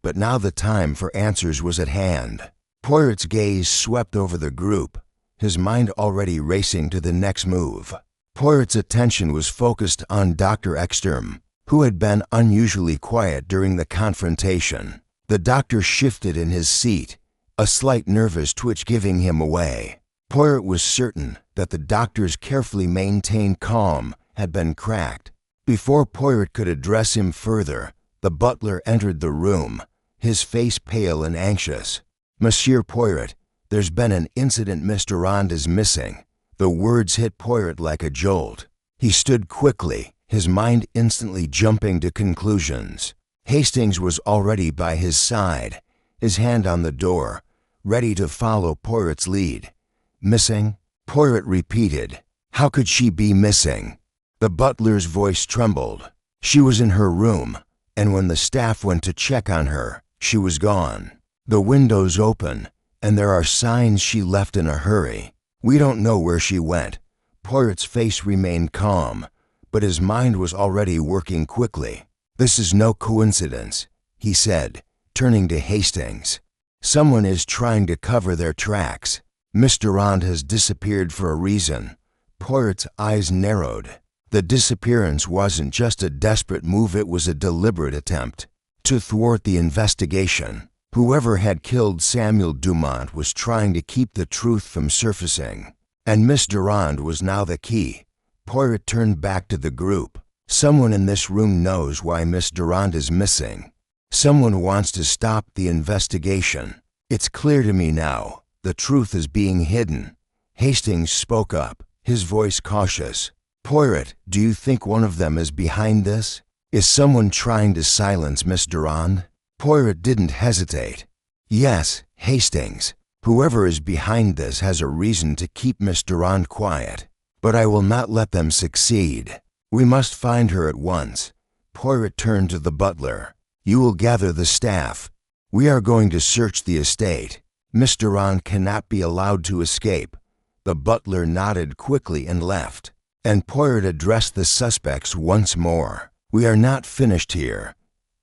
but now the time for answers was at hand. Poirot's gaze swept over the group, his mind already racing to the next move. Poirot's attention was focused on Dr. Ekstrom, who had been unusually quiet during the confrontation. The doctor shifted in his seat, a slight nervous twitch giving him away. Poirot was certain that the doctor's carefully maintained calm had been cracked. Before Poirot could address him further, the butler entered the room, his face pale and anxious. "Monsieur Poirot, there's been an incident. Mr. Rond is missing." The words hit Poirot like a jolt. He stood quickly, his mind instantly jumping to conclusions. Hastings was already by his side, his hand on the door, ready to follow Poirot's lead. "Missing?" Poirot repeated. "How could she be missing?" The butler's voice trembled. "She was in her room, and when the staff went to check on her, she was gone. The window's open, and there are signs she left in a hurry. We don't know where she went." Poirot's face remained calm, but his mind was already working quickly. "This is no coincidence," he said, turning to Hastings. "Someone is trying to cover their tracks. Mr. Rond has disappeared for a reason." Poirot's eyes narrowed. The disappearance wasn't just a desperate move, it was a deliberate attempt to thwart the investigation. Whoever had killed Samuel Dumont was trying to keep the truth from surfacing, and Miss Durand was now the key. Poirot turned back to the group. "Someone in this room knows why Miss Durand is missing. Someone wants to stop the investigation. It's clear to me now. The truth is being hidden." Hastings spoke up, his voice cautious. "Poirot, do you think one of them is behind this? Is someone trying to silence Miss Durand?" Poirot didn't hesitate. "Yes, Hastings. Whoever is behind this has a reason to keep Miss Durand quiet. But I will not let them succeed. We must find her at once." Poirot turned to the butler. "You will gather the staff. We are going to search the estate. Miss Durand cannot be allowed to escape." The butler nodded quickly and left, and Poirot addressed the suspects once more. "We are not finished here,"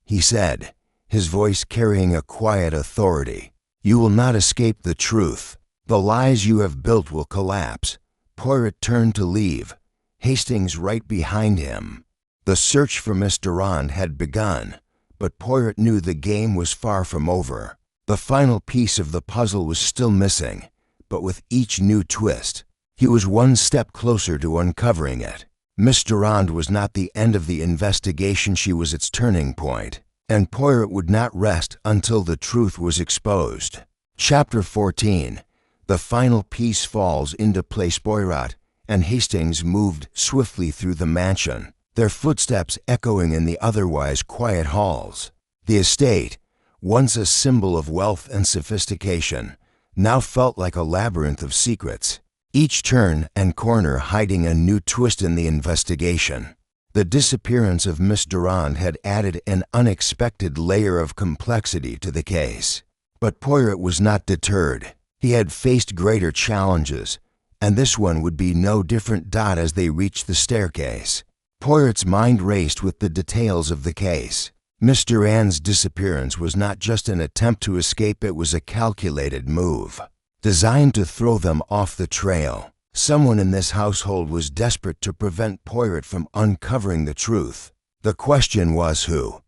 he said, his voice carrying a quiet authority. "You will not escape the truth. The lies you have built will collapse." Poirot turned to leave, Hastings right behind him. The search for Miss Durand had begun, but Poirot knew the game was far from over. The final piece of the puzzle was still missing, but with each new twist, he was one step closer to uncovering it. Miss Durand was not the end of the investigation, she was its turning point, and Poirot would not rest until the truth was exposed. Chapter 14. The final piece falls into place. Poirot and Hastings moved swiftly through the mansion, their footsteps echoing in the otherwise quiet halls. The estate, once a symbol of wealth and sophistication, now felt like a labyrinth of secrets, each turn and corner hiding a new twist in the investigation. The disappearance of Miss Durand had added an unexpected layer of complexity to the case. But Poirot was not deterred. He had faced greater challenges, and this one would be no different. As they reached the staircase, Poirot's mind raced with the details of the case. Miss Durand's disappearance was not just an attempt to escape, it was a calculated move, designed to throw them off the trail. Someone in this household was desperate to prevent Poirot from uncovering the truth. The question was who?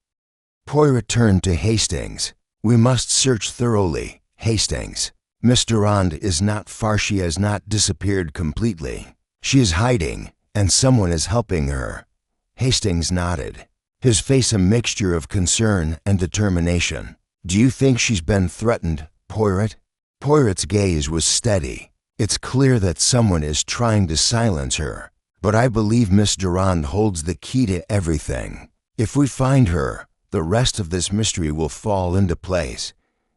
Poirot turned to Hastings. "We must search thoroughly, Hastings. Miss Durand is not far. She has not disappeared completely. She is hiding, and someone is helping her." Hastings nodded, his face a mixture of concern and determination. "Do you think she's been threatened, Poirot?" Poirot's gaze was steady. "It's clear that someone is trying to silence her, but I believe Miss Durand holds the key to everything. If we find her, the rest of this mystery will fall into place."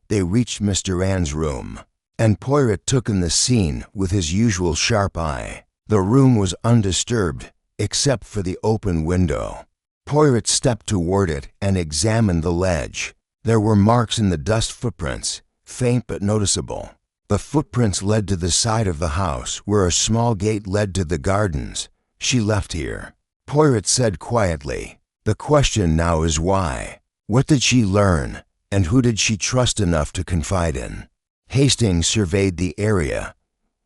They reached Miss Durand's room, and Poirot took in the scene with his usual sharp eye. The room was undisturbed, except for the open window. Poirot stepped toward it and examined the ledge. There were marks in the dust, footprints, faint but noticeable. The footprints led to the side of the house, where a small gate led to the gardens. "She left here," Poirot said quietly. "The question now is why. What did she learn, and who did she trust enough to confide in?" Hastings surveyed the area,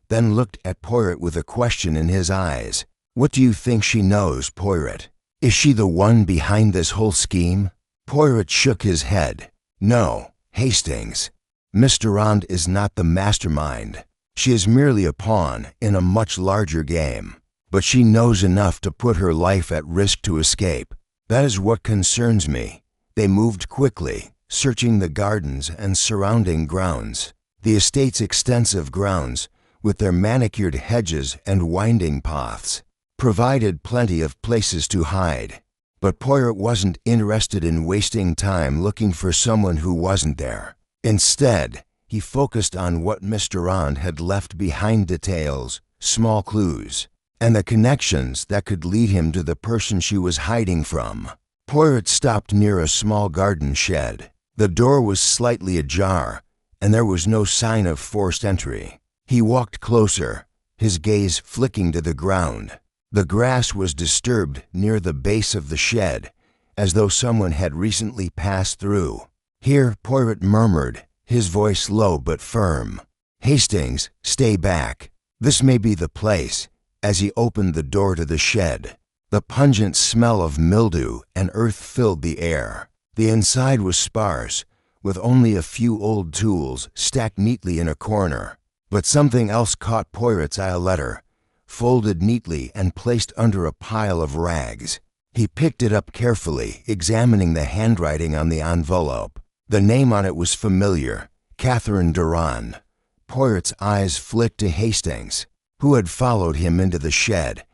then looked at Poirot with a question in his eyes. "What do you think she knows, Poirot? Is she the one behind this whole scheme?" Poirot shook his head. "No, Hastings. Miss Durand is not the mastermind. She is merely a pawn in a much larger game." but she knows enough to put her life at risk to escape. That is what concerns me." They moved quickly, searching the gardens and surrounding grounds. The estate's extensive grounds, with their manicured hedges and winding paths, provided plenty of places to hide. But Poirot wasn't interested in wasting time looking for someone who wasn't there. Instead, he focused on what Miss Durand had left behind: details, small clues, and the connections that could lead him to the person she was hiding from. Poirot stopped near a small garden shed. The door was slightly ajar, and there was no sign of forced entry. He walked closer, his gaze flicking to the ground. The grass was disturbed near the base of the shed, as though someone had recently passed through. "Here," Poirot murmured, his voice low but firm. "Hastings, stay back. This may be the place," as he opened the door to the shed. The pungent smell of mildew and earth filled the air. The inside was sparse, with only a few old tools stacked neatly in a corner. But something else caught Poirot's eye: a letter, folded neatly and placed under a pile of rags. He picked it up carefully, examining the handwriting on the envelope. The name on it was familiar: Catherine Durand. Poirot's eyes flicked to Hastings, who had followed him into the shed.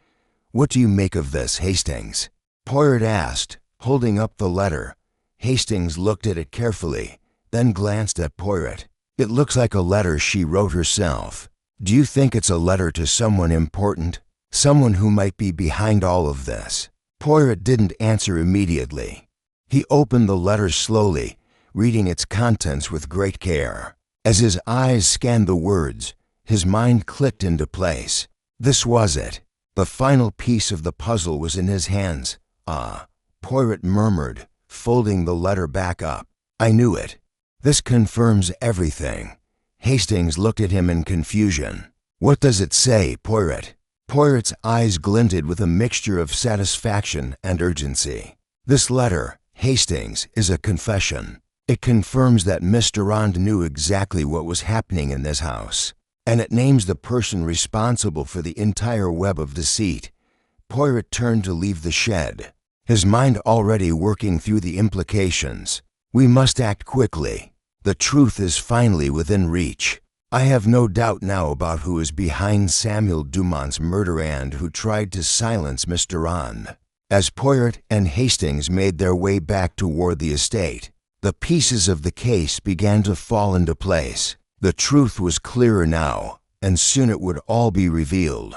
"What do you make of this, Hastings?" Poirot asked, holding up the letter. Hastings looked at it carefully, then glanced at Poirot. "It looks like a letter she wrote herself. Do you think it's a letter to someone important? Someone who might be behind all of this?" Poirot didn't answer immediately. He opened the letter slowly, reading its contents with great care. As his eyes scanned the words, his mind clicked into place. This was it. The final piece of the puzzle was in his hands. "Ah," Poirot murmured, folding the letter back up. "I knew it. This confirms everything." Hastings looked at him in confusion. "What does it say, Poirot?" Poirot's eyes glinted with a mixture of satisfaction and urgency. "This letter, Hastings, is a confession. It confirms that Miss Durand knew exactly what was happening in this house, and it names the person responsible for the entire web of deceit." Poirot turned to leave the shed, his mind already working through the implications. "We must act quickly. The truth is finally within reach. I have no doubt now about who is behind Samuel Dumont's murder and who tried to silence Miss Durand." As Poirot and Hastings made their way back toward the estate, the pieces of the case began to fall into place. The truth was clearer now, and soon it would all be revealed.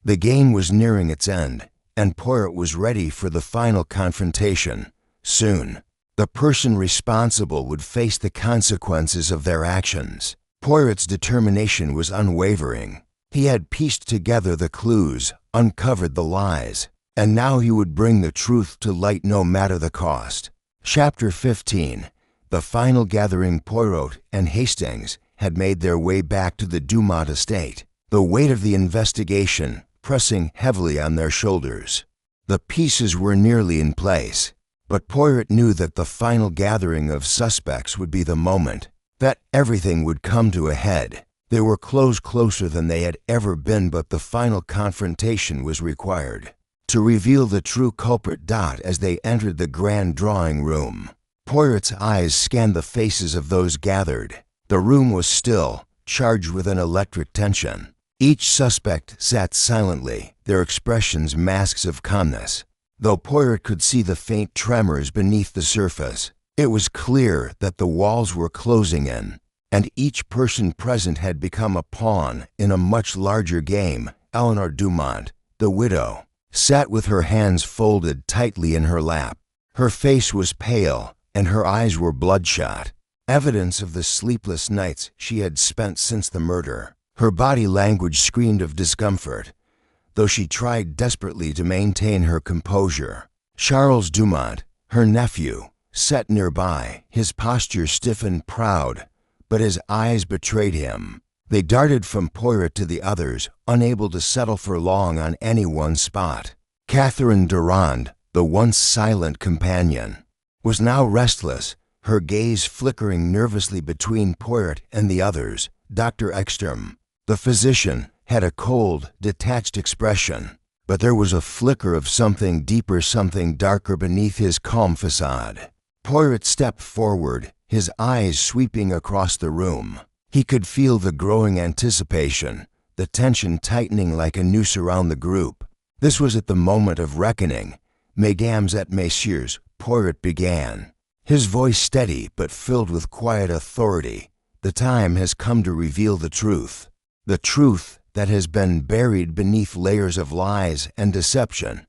The game was nearing its end, and Poirot was ready for the final confrontation. Soon, the person responsible would face the consequences of their actions. Poirot's determination was unwavering. He had pieced together the clues, uncovered the lies, and now he would bring the truth to light no matter the cost. Chapter 15. The final gathering. Poirot and Hastings had made their way back to the Dumont estate, the weight of the investigation pressing heavily on their shoulders. The pieces were nearly in place, but Poirot knew that the final gathering of suspects would be the moment, that everything would come to a head. They were closer than they had ever been, but the final confrontation was required to reveal the true culprit. As they entered the grand drawing room, Poirot's eyes scanned the faces of those gathered. The room was still, charged with an electric tension. Each suspect sat silently, their expressions masks of calmness. Though Poirot could see the faint tremors beneath the surface, it was clear that the walls were closing in, and each person present had become a pawn in a much larger game. Eleanor Dumont, the widow, sat with her hands folded tightly in her lap. Her face was pale, and her eyes were bloodshot, evidence of the sleepless nights she had spent since the murder. Her body language screamed of discomfort, though she tried desperately to maintain her composure. Charles Dumont, her nephew, sat nearby, his posture stiff and proud, but his eyes betrayed him. They darted from Poirot to the others, unable to settle for long on any one spot. Catherine Durand, the once silent companion, was now restless, her gaze flickering nervously between Poirot and the others. Dr. Ekstrom, the physician, had a cold, detached expression, But there was a flicker of something deeper, something darker beneath his calm facade. Poirot stepped forward, his eyes sweeping across the room. He could feel the growing anticipation, the tension tightening like a noose around the group. This was at the moment of reckoning. Mesdames et messieurs, Poirot began, his voice steady but filled with quiet authority. The time has come to reveal the truth that has been buried beneath layers of lies and deception.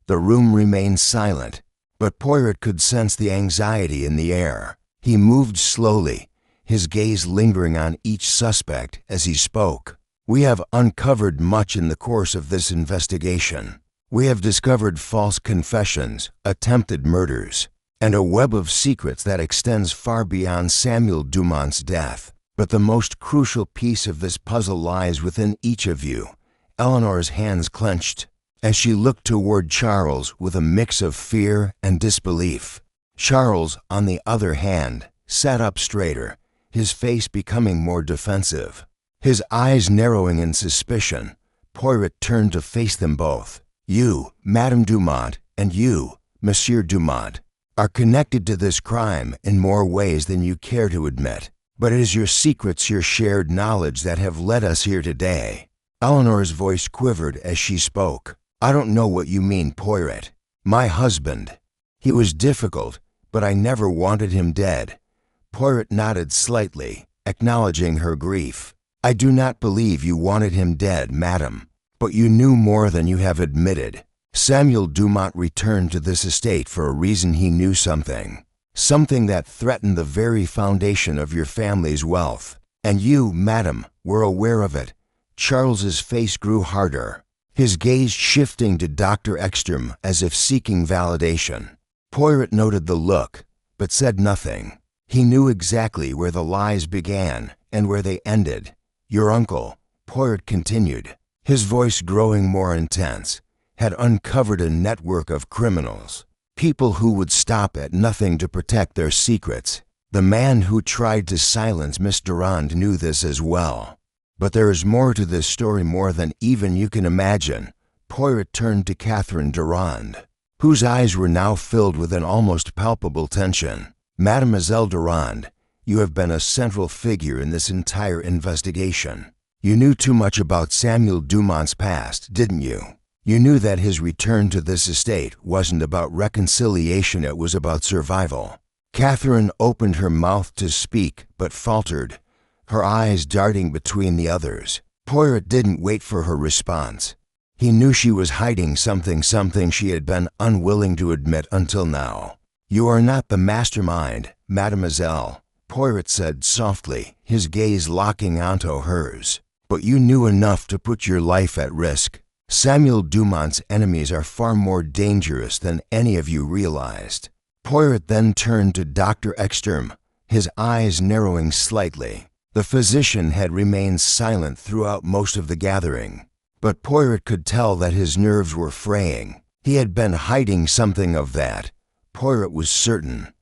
The room remained silent, but Poirot could sense the anxiety in the air. He moved slowly, his gaze lingering on each suspect as he spoke. We have uncovered much in the course of this investigation. We have discovered false confessions, attempted murders, and a web of secrets that extends far beyond Samuel Dumont's death. But the most crucial piece of this puzzle lies within each of you. Eleanor's hands clenched as she looked toward Charles with a mix of fear and disbelief. Charles, on the other hand, sat up straighter, his face becoming more defensive. His eyes narrowing in suspicion, Poirot turned to face them both. You, Madame Dumont, and you, Monsieur Dumont, are connected to this crime in more ways than you care to admit. But it is your secrets, your shared knowledge that have led us here today. Eleanor's voice quivered as she spoke. I don't know what you mean, Poirot. My husband. He was difficult, but I never wanted him dead. Poirot nodded slightly, acknowledging her grief. I do not believe you wanted him dead, madam, but you knew more than you have admitted. Samuel Dumont returned to this estate for a reason. He knew something that threatened the very foundation of your family's wealth. And you, madam, were aware of it. Charles's face grew harder, his gaze shifting to Dr. Ekstrom as if seeking validation. Poirot noted the look, but said nothing. He knew exactly where the lies began and where they ended. Your uncle, Poirot continued, his voice growing more intense, had uncovered a network of criminals. People who would stop at nothing to protect their secrets. The man who tried to silence Miss Durand knew this as well. But there is more to this story, more than even you can imagine. Poirot turned to Catherine Durand, whose eyes were now filled with an almost palpable tension. Mademoiselle Durand, you have been a central figure in this entire investigation. You knew too much about Samuel Dumont's past, didn't you? You knew that his return to this estate wasn't about reconciliation, it was about survival. Catherine opened her mouth to speak, but faltered, her eyes darting between the others. Poirot didn't wait for her response. He knew she was hiding something she had been unwilling to admit until now. You are not the mastermind, mademoiselle, Poirot said softly, his gaze locking onto hers. But you knew enough to put your life at risk. Samuel Dumont's enemies are far more dangerous than any of you realized. Poirot then turned to Dr. Ekstrom, his eyes narrowing slightly. The physician had remained silent throughout most of the gathering, but Poirot could tell that his nerves were fraying. He had been hiding something of that. Poirot was certain.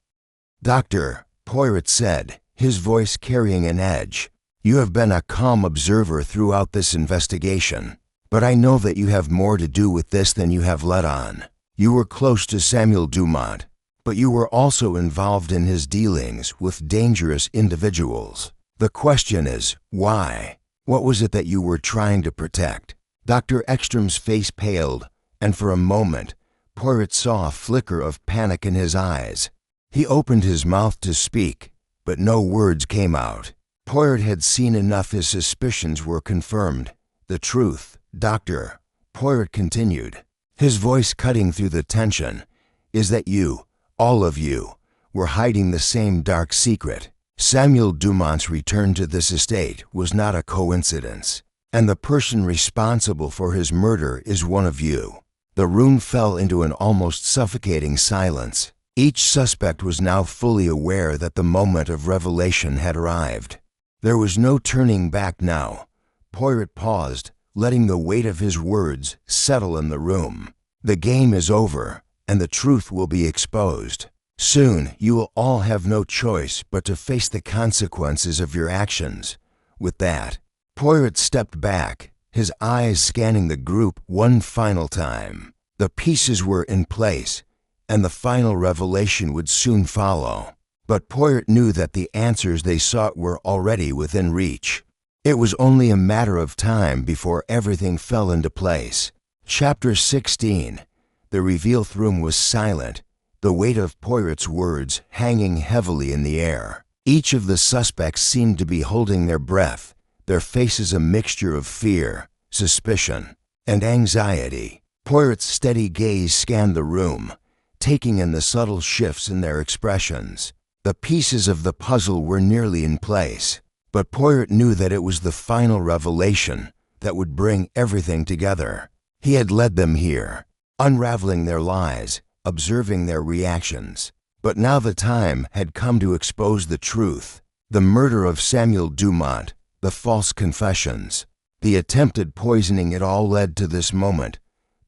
Doctor, Poirot said, his voice carrying an edge, you have been a calm observer throughout this investigation. But I know that you have more to do with this than you have let on. You were close to Samuel Dumont, but you were also involved in his dealings with dangerous individuals. The question is, why? What was it that you were trying to protect? Dr. Ekstrom's face paled, and for a moment, Poirot saw a flicker of panic in his eyes. He opened his mouth to speak, but no words came out. Poirot had seen enough. His suspicions were confirmed. The truth, Doctor, Poirot continued, his voice cutting through the tension, is that you, all of you, were hiding the same dark secret. Samuel Dumont's return to this estate was not a coincidence, and the person responsible for his murder is one of you. The room fell into an almost suffocating silence. Each suspect was now fully aware that the moment of revelation had arrived. There was no turning back now. Poirot paused, letting the weight of his words settle in the room. The game is over, and the truth will be exposed. Soon, you will all have no choice but to face the consequences of your actions. With that, Poirot stepped back, his eyes scanning the group one final time. The pieces were in place, and the final revelation would soon follow. But Poirot knew that the answers they sought were already within reach. It was only a matter of time before everything fell into place. Chapter 16. The revealed room was silent, the weight of Poirot's words hanging heavily in the air. Each of the suspects seemed to be holding their breath, their faces a mixture of fear, suspicion, and anxiety. Poirot's steady gaze scanned the room, taking in the subtle shifts in their expressions. The pieces of the puzzle were nearly in place, but Poirot knew that it was the final revelation that would bring everything together. He had led them here, unraveling their lies, observing their reactions. But now the time had come to expose the truth. The murder of Samuel Dumont, the false confessions, the attempted poisoning, it all led to this moment.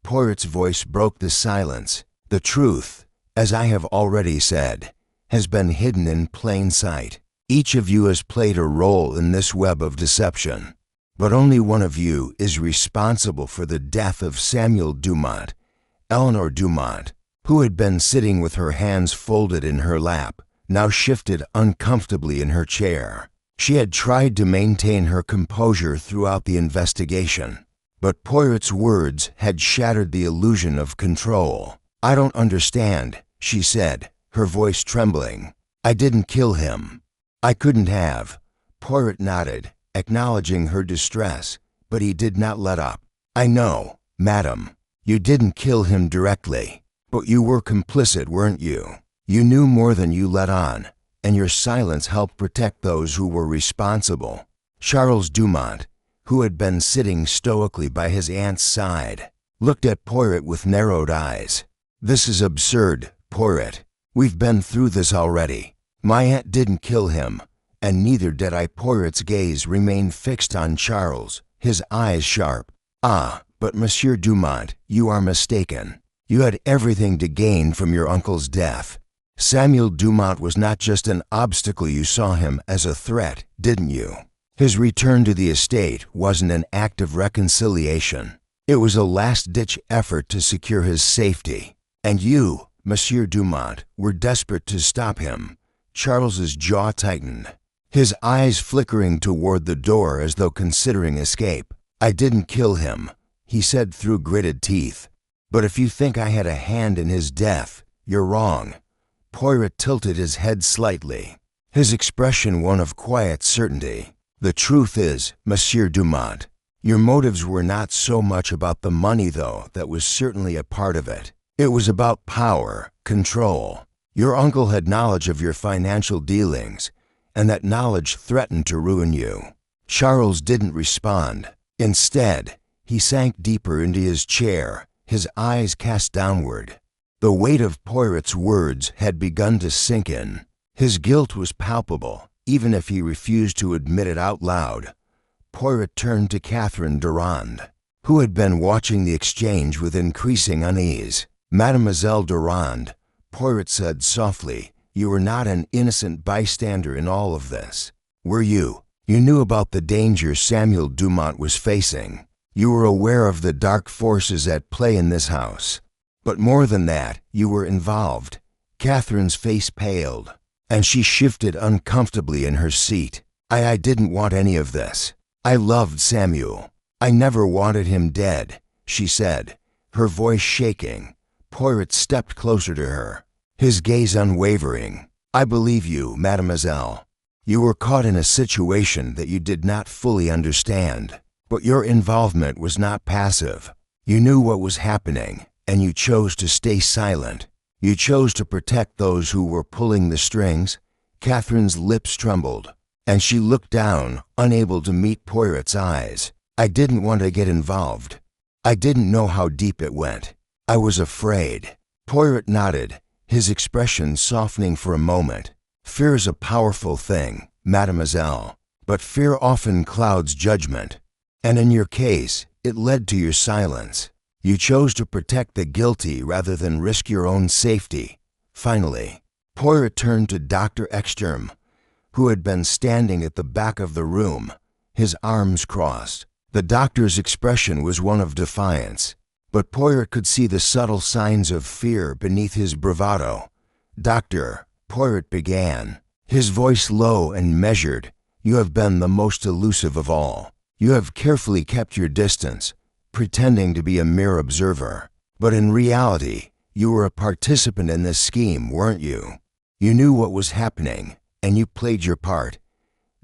Poirot's voice broke the silence. The truth, as I have already said, has been hidden in plain sight. Each of you has played a role in this web of deception, but only one of you is responsible for the death of Samuel Dumont. Eleanor Dumont, who had been sitting with her hands folded in her lap, now shifted uncomfortably in her chair. She had tried to maintain her composure throughout the investigation, but Poirot's words had shattered the illusion of control. "I don't understand," she said, her voice trembling. "I didn't kill him. I couldn't have." Poirot nodded, acknowledging her distress, but he did not let up. "I know, madam, you didn't kill him directly. But you were complicit, weren't you? You knew more than you let on, and your silence helped protect those who were responsible." Charles Dumont, who had been sitting stoically by his aunt's side, looked at Poirot with narrowed eyes. "This is absurd, Poirot. We've been through this already. My aunt didn't kill him, and neither did I." Poirot's gaze remained fixed on Charles, his eyes sharp. "Ah, but Monsieur Dumont, you are mistaken. You had everything to gain from your uncle's death. Samuel Dumont was not just an obstacle. You saw him as a threat, didn't you? His return to the estate wasn't an act of reconciliation. It was a last-ditch effort to secure his safety. And you, Monsieur Dumont, were desperate to stop him." Charles's jaw tightened, his eyes flickering toward the door as though considering escape. "I didn't kill him," he said through gritted teeth. "But if you think I had a hand in his death, you're wrong." Poirot tilted his head slightly, his expression one of quiet certainty. "The truth is, Monsieur Dumont, your motives were not so much about the money, though that was certainly a part of it. It was about power, control. Your uncle had knowledge of your financial dealings, and that knowledge threatened to ruin you." Charles didn't respond. Instead, he sank deeper into his chair, his eyes cast downward. The weight of Poirot's words had begun to sink in. His guilt was palpable, even if he refused to admit it out loud. Poirot turned to Catherine Durand, who had been watching the exchange with increasing unease. "Mademoiselle Durand," Poirot said softly, "you were not an innocent bystander in all of this, were you? You knew about the danger Samuel Dumont was facing. You were aware of the dark forces at play in this house. But more than that, you were involved." Catherine's face paled, and she shifted uncomfortably in her seat. I didn't want any of this. I loved Samuel. I never wanted him dead," she said, her voice shaking. Poirot stepped closer to her, his gaze unwavering. "I believe you, mademoiselle. You were caught in a situation that you did not fully understand. But your involvement was not passive. You knew what was happening, and you chose to stay silent. You chose to protect those who were pulling the strings." Catherine's lips trembled, and she looked down, unable to meet Poirot's eyes. "I didn't want to get involved. I didn't know how deep it went. I was afraid." Poirot nodded, his expression softening for a moment. "Fear is a powerful thing, mademoiselle, but fear often clouds judgment. And in your case, it led to your silence. You chose to protect the guilty rather than risk your own safety." Finally, Poirot turned to Dr. Ekstrom, who had been standing at the back of the room, his arms crossed. The doctor's expression was one of defiance, but Poirot could see the subtle signs of fear beneath his bravado. "Doctor," Poirot began, his voice low and measured, "you have been the most elusive of all. You have carefully kept your distance, pretending to be a mere observer. But in reality, you were a participant in this scheme, weren't you? You knew what was happening, and you played your part."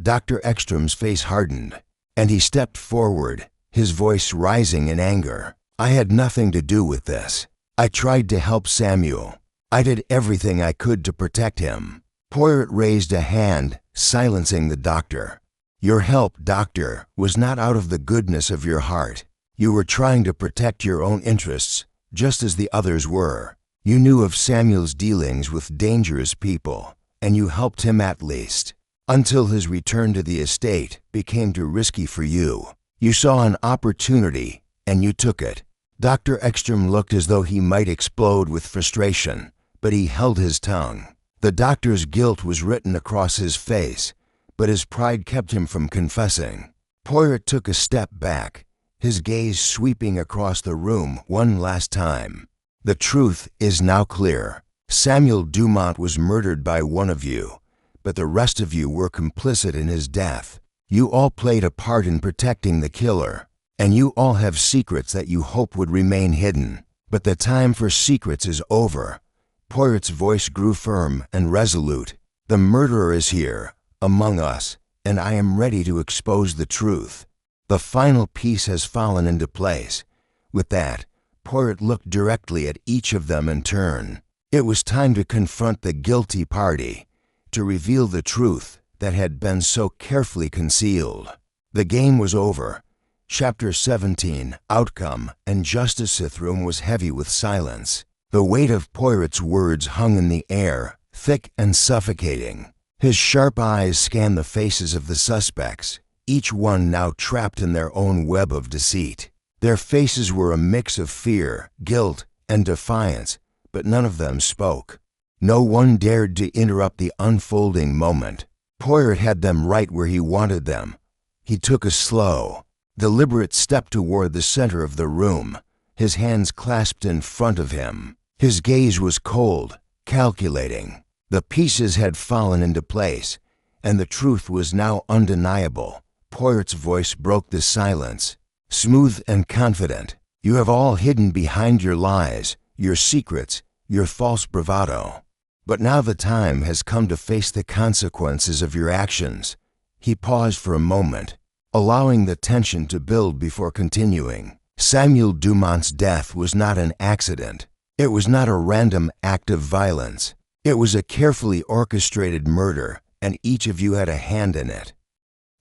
Dr. Ekstrom's face hardened, and he stepped forward, his voice rising in anger. "I had nothing to do with this. I tried to help Samuel. I did everything I could to protect him." Poirot raised a hand, silencing the doctor. "Your help, doctor, was not out of the goodness of your heart. You were trying to protect your own interests, just as the others were. You knew of Samuel's dealings with dangerous people, and you helped him at least, until his return to the estate became too risky for you. You saw an opportunity, and you took it." Dr. Ekstrom looked as though he might explode with frustration, but he held his tongue. The doctor's guilt was written across his face, but his pride kept him from confessing. Poirot took a step back, his gaze sweeping across the room one last time. "The truth is now clear. Samuel Dumont was murdered by one of you, but the rest of you were complicit in his death. You all played a part in protecting the killer, and you all have secrets that you hope would remain hidden. But the time for secrets is over." Poirot's voice grew firm and resolute. "The murderer is here, among us, and I am ready to expose the truth. The final piece has fallen into place." With that, Poirot looked directly at each of them in turn. It was time to confront the guilty party, to reveal the truth that had been so carefully concealed. The game was over. Chapter 17, Outcome, and Justice's room was heavy with silence. The weight of Poirot's words hung in the air, thick and suffocating. His sharp eyes scanned the faces of the suspects, each one now trapped in their own web of deceit. Their faces were a mix of fear, guilt, and defiance, but none of them spoke. No one dared to interrupt the unfolding moment. Poirot had them right where he wanted them. He took a slow, deliberate step toward the center of the room, his hands clasped in front of him. His gaze was cold, calculating. The pieces had fallen into place, and the truth was now undeniable. Poirot's voice broke the silence, smooth and confident. "You have all hidden behind your lies, your secrets, your false bravado. But now the time has come to face the consequences of your actions." He paused for a moment, allowing the tension to build before continuing. "Samuel Dumont's death was not an accident. It was not a random act of violence. It was a carefully orchestrated murder, and each of you had a hand in it."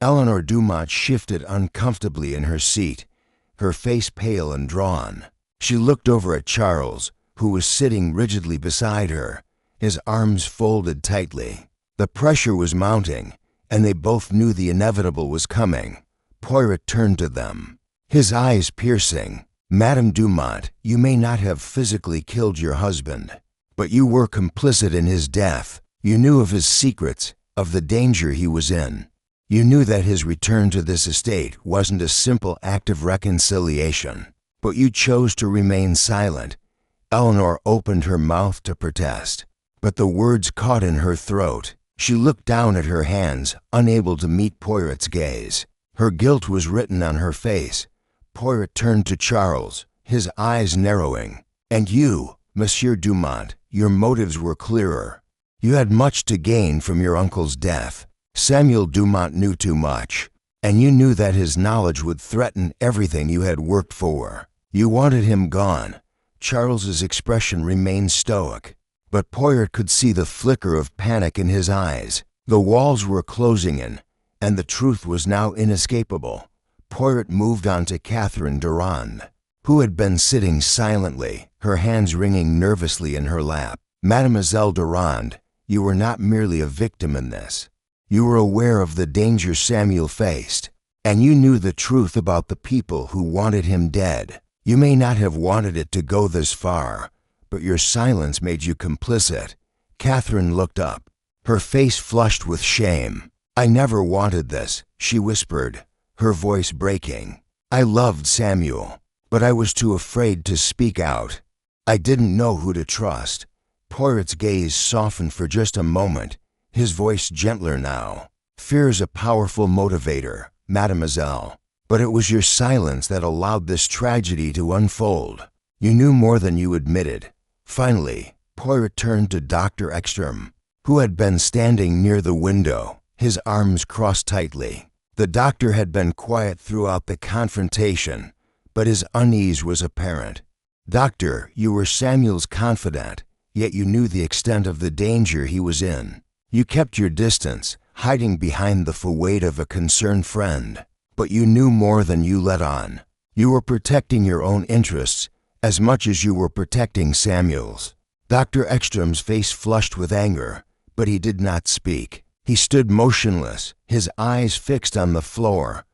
Eleanor Dumont shifted uncomfortably in her seat, her face pale and drawn. She looked over at Charles, who was sitting rigidly beside her, his arms folded tightly. The pressure was mounting, and they both knew the inevitable was coming. Poirot turned to them, his eyes piercing. "Madame Dumont, you may not have physically killed your husband, but you were complicit in his death. You knew of his secrets, of the danger he was in. You knew that his return to this estate wasn't a simple act of reconciliation, but you chose to remain silent." Eleanor opened her mouth to protest, but the words caught in her throat. She looked down at her hands, unable to meet Poirot's gaze. Her guilt was written on her face. Poirot turned to Charles, his eyes narrowing. "And you, Monsieur Dumont, your motives were clearer. You had much to gain from your uncle's death. Samuel Dumont knew too much, and you knew that his knowledge would threaten everything you had worked for. You wanted him gone." Charles's expression remained stoic, but Poirot could see the flicker of panic in his eyes. The walls were closing in, and the truth was now inescapable. Poirot moved on to Catherine Durand, who had been sitting silently, her hands ringing nervously in her lap. "Mademoiselle Durand, you were not merely a victim in this. You were aware of the danger Samuel faced, and you knew the truth about the people who wanted him dead. You may not have wanted it to go this far, but your silence made you complicit." Catherine looked up, her face flushed with shame. "I never wanted this," she whispered, her voice breaking. I loved Samuel, but I was too afraid to speak out. I didn't know who to trust. Poirot's gaze softened for just a moment, his voice gentler now. Fear's a powerful motivator, mademoiselle, but it was your silence that allowed this tragedy to unfold. You knew more than you admitted. Finally, Poirot turned to Dr. Ekstrom, who had been standing near the window, his arms crossed tightly. The doctor had been quiet throughout the confrontation, but his unease was apparent. Doctor, you were Samuel's confidant, yet you knew the extent of the danger he was in. You kept your distance, hiding behind the facade of a concerned friend, but you knew more than you let on. You were protecting your own interests as much as you were protecting Samuel's. Dr. Ekstrom's face flushed with anger, but he did not speak. He stood motionless, his eyes fixed on the floor.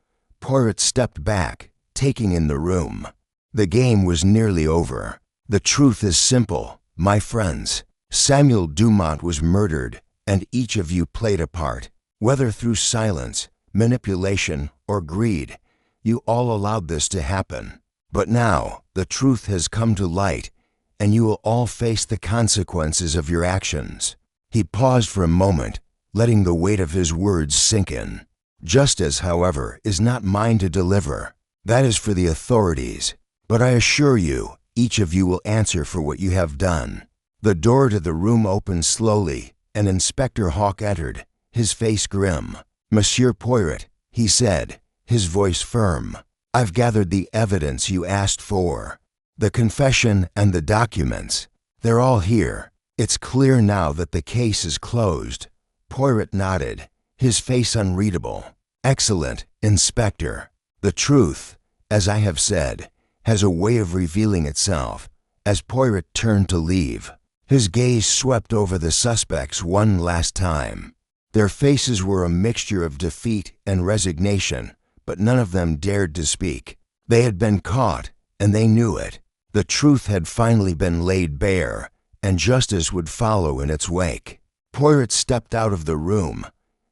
Poirot stepped back, taking in the room. The game was nearly over. The truth is simple, my friends. Samuel Dumont was murdered, and each of you played a part. Whether through silence, manipulation, or greed, you all allowed this to happen. But now, the truth has come to light, and you will all face the consequences of your actions. He paused for a moment, letting the weight of his words sink in. Justice, however, is not mine to deliver. That is for the authorities. But I assure you, each of you will answer for what you have done. The door to the room opened slowly, and Inspector Hawke entered, his face grim. Monsieur Poirot, he said, his voice firm, I've gathered the evidence you asked for. The confession and the documents. They're all here. It's clear now that the case is closed. Poirot nodded, his face unreadable. Excellent, Inspector. The truth, as I have said, has a way of revealing itself. As Poirot turned to leave, his gaze swept over the suspects one last time. Their faces were a mixture of defeat and resignation, but none of them dared to speak. They had been caught, and they knew it. The truth had finally been laid bare, and justice would follow in its wake. Poirot stepped out of the room,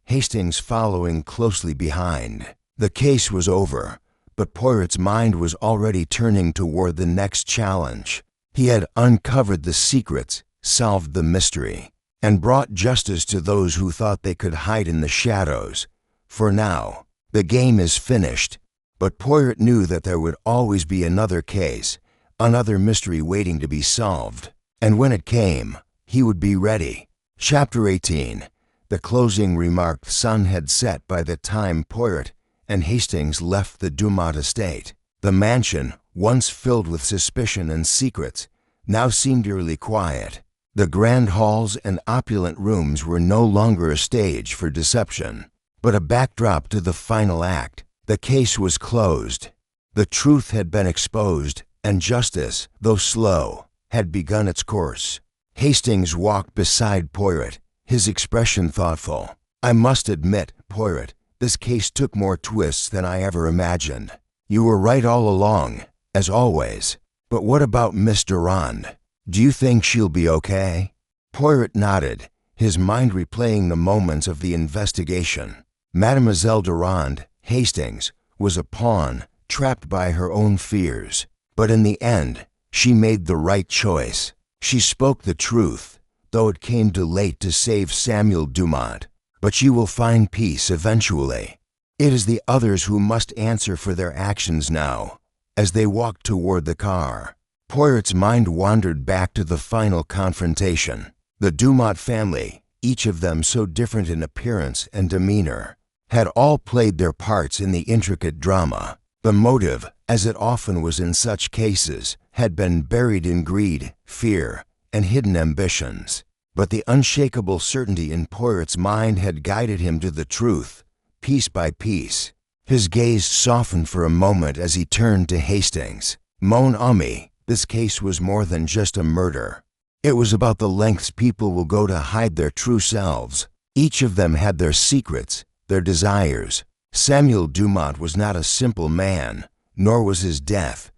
Hastings following closely behind. The case was over, but Poirot's mind was already turning toward the next challenge. He had uncovered the secrets, solved the mystery, and brought justice to those who thought they could hide in the shadows. For now, the game is finished, but Poirot knew that there would always be another case, another mystery waiting to be solved. And when it came, he would be ready. Chapter 18. The closing remarked sun had set by the time Poirot and Hastings left the Dumont estate. The mansion, once filled with suspicion and secrets, now seemed eerily quiet. The grand halls and opulent rooms were no longer a stage for deception, but a backdrop to the final act. The case was closed. The truth had been exposed, and justice, though slow, had begun its course. Hastings walked beside Poirot, his expression thoughtful. I must admit, Poirot, this case took more twists than I ever imagined. You were right all along, as always. But what about Miss Durand? Do you think she'll be okay? Poirot nodded, his mind replaying the moments of the investigation. Mademoiselle Durand, Hastings, was a pawn, trapped by her own fears. But in the end, she made the right choice. She spoke the truth, though it came too late to save Samuel Dumont. But she will find peace eventually. It is the others who must answer for their actions now. As they walked toward the car, Poirot's mind wandered back to the final confrontation. The Dumont family, each of them so different in appearance and demeanor, had all played their parts in the intricate drama. The motive, as it often was in such cases, had been buried in greed, fear, and hidden ambitions. But the unshakable certainty in Poirot's mind had guided him to the truth, piece by piece. His gaze softened for a moment as he turned to Hastings. Mon ami, this case was more than just a murder. It was about the lengths people will go to hide their true selves. Each of them had their secrets, their desires. Samuel Dumont was not a simple man, nor was his death.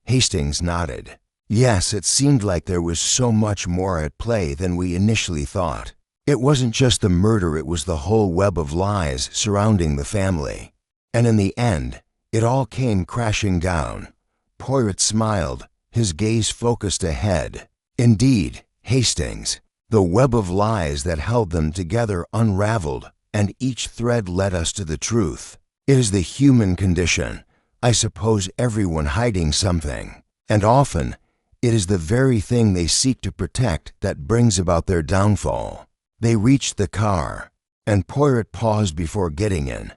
Hastings nodded. Yes, it seemed like there was so much more at play than we initially thought. It wasn't just the murder, it was the whole web of lies surrounding the family. And in the end, It all came crashing down. Poirot smiled, his gaze focused ahead. Indeed, Hastings, the web of lies that held them together unraveled, and each thread led us to the truth. It is the human condition. I suppose everyone hiding something. And often, it is the very thing they seek to protect that brings about their downfall. They reached the car, and Poirot paused before getting in,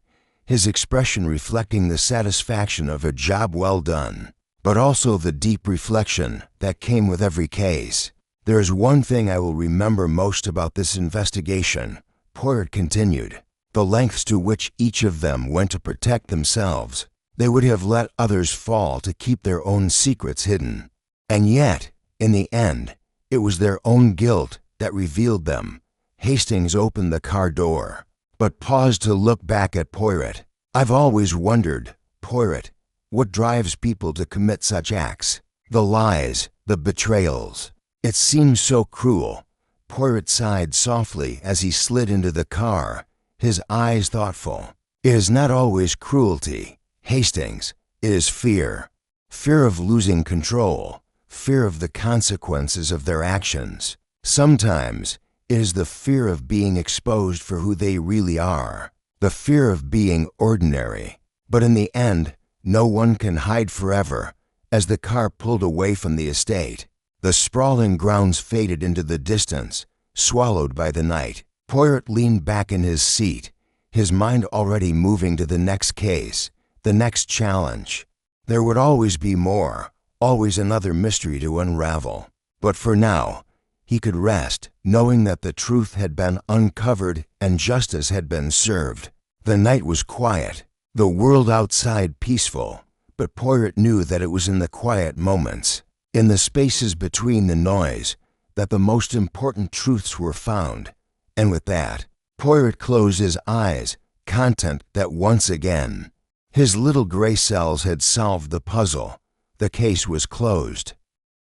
his expression reflecting the satisfaction of a job well done, but also the deep reflection that came with every case. There is one thing I will remember most about this investigation, Poirot continued, the lengths to which each of them went to protect themselves. They would have let others fall to keep their own secrets hidden. And yet, in the end, it was their own guilt that revealed them. Hastings opened the car door, but paused to look back at Poirot. I've always wondered, Poirot, what drives people to commit such acts? The lies, the betrayals. It seems so cruel. Poirot sighed softly as he slid into the car, his eyes thoughtful. It is not always cruelty, Hastings. It is fear. Fear of losing control. Fear of the consequences of their actions. Sometimes, it is the fear of being exposed for who they really are. The fear of being ordinary. But in the end, no one can hide forever. As the car pulled away from the estate, the sprawling grounds faded into the distance, swallowed by the night. Poirot leaned back in his seat, his mind already moving to the next case, the next challenge. There would always be more, always another mystery to unravel. But for now, he could rest, knowing that the truth had been uncovered and justice had been served. The night was quiet, the world outside peaceful, but Poirot knew that it was in the quiet moments, in the spaces between the noise, that the most important truths were found. And with that, Poirot closed his eyes, content that once again, his little gray cells had solved the puzzle. The case was closed.